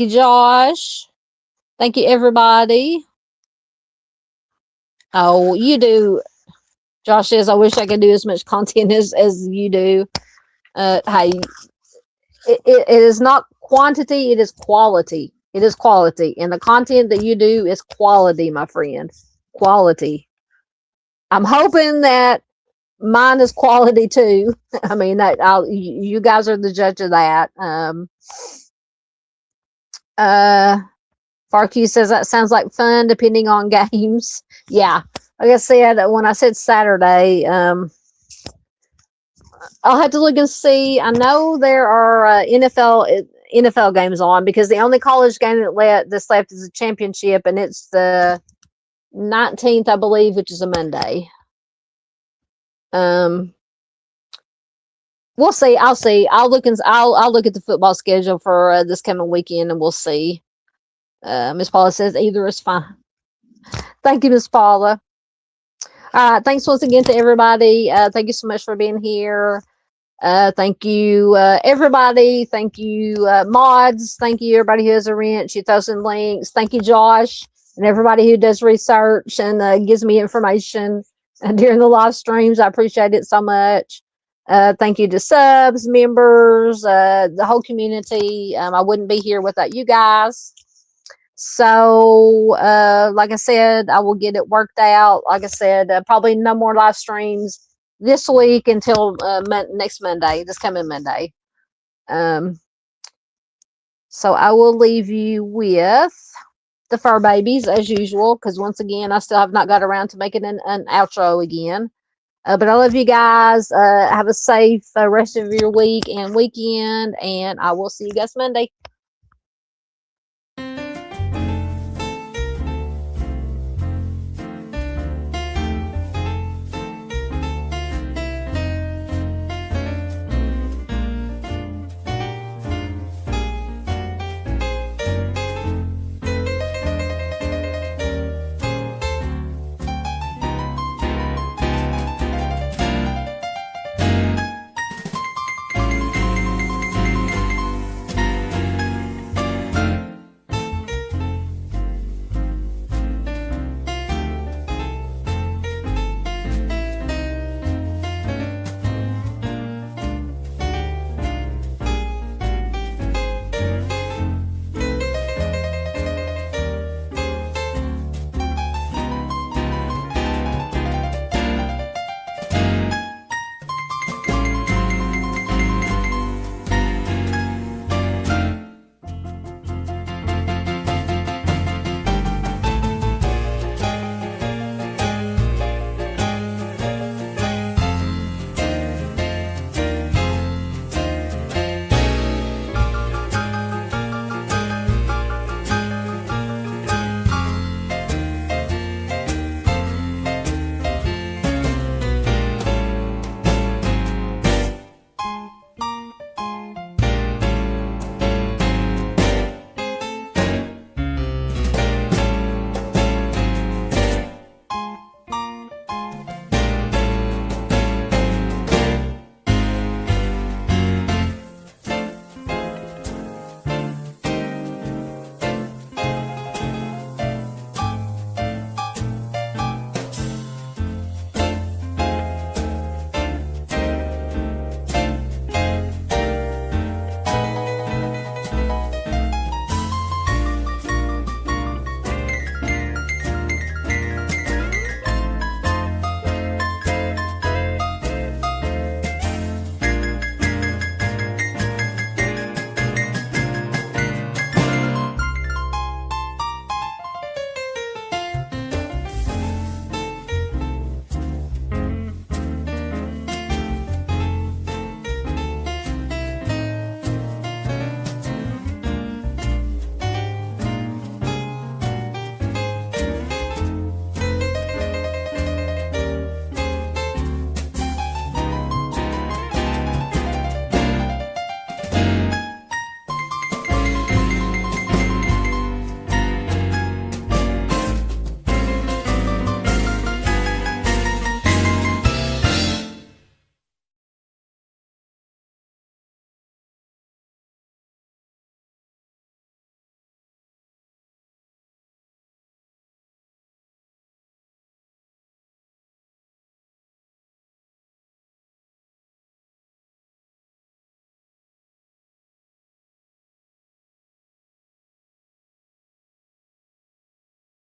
[SPEAKER 1] you, Josh. Thank you, everybody. Oh, you do. Josh says, I wish I could do as much content as you do. Hey, it is not quantity, it is quality. It is quality. And the content that you do is quality, my friend. Quality. I'm hoping that mine is quality too. I mean, you guys are the judge of that. Farq says that sounds like fun depending on games. Yeah, like I said, when I said Saturday, I'll have to look and see. I know there are NFL games on, because the only college game that's left is a championship, and it's the 19th, I believe, which is a Monday. We'll see. I'll see. I'll look at the football schedule for this coming weekend, and we'll see. Miss Paula says either is fine. Thank you, Miss Paula. All right. Thanks once again to everybody. Thank you so much for being here. Thank you, everybody. Thank you, mods. Thank you, everybody who has a wrench. You throw some links. Thank you, Josh, and everybody who does research and gives me information during the live streams. I appreciate it so much. Thank you to subs, members, the whole community. I wouldn't be here without you guys. So, like I said, I will get it worked out. Like I said, probably no more live streams this week until next Monday, this coming Monday. So I will leave you with the fur babies as usual, because once again, I still have not got around to making an outro again. But I love you guys. Have a safe rest of your week and weekend, and I will see you guys Monday.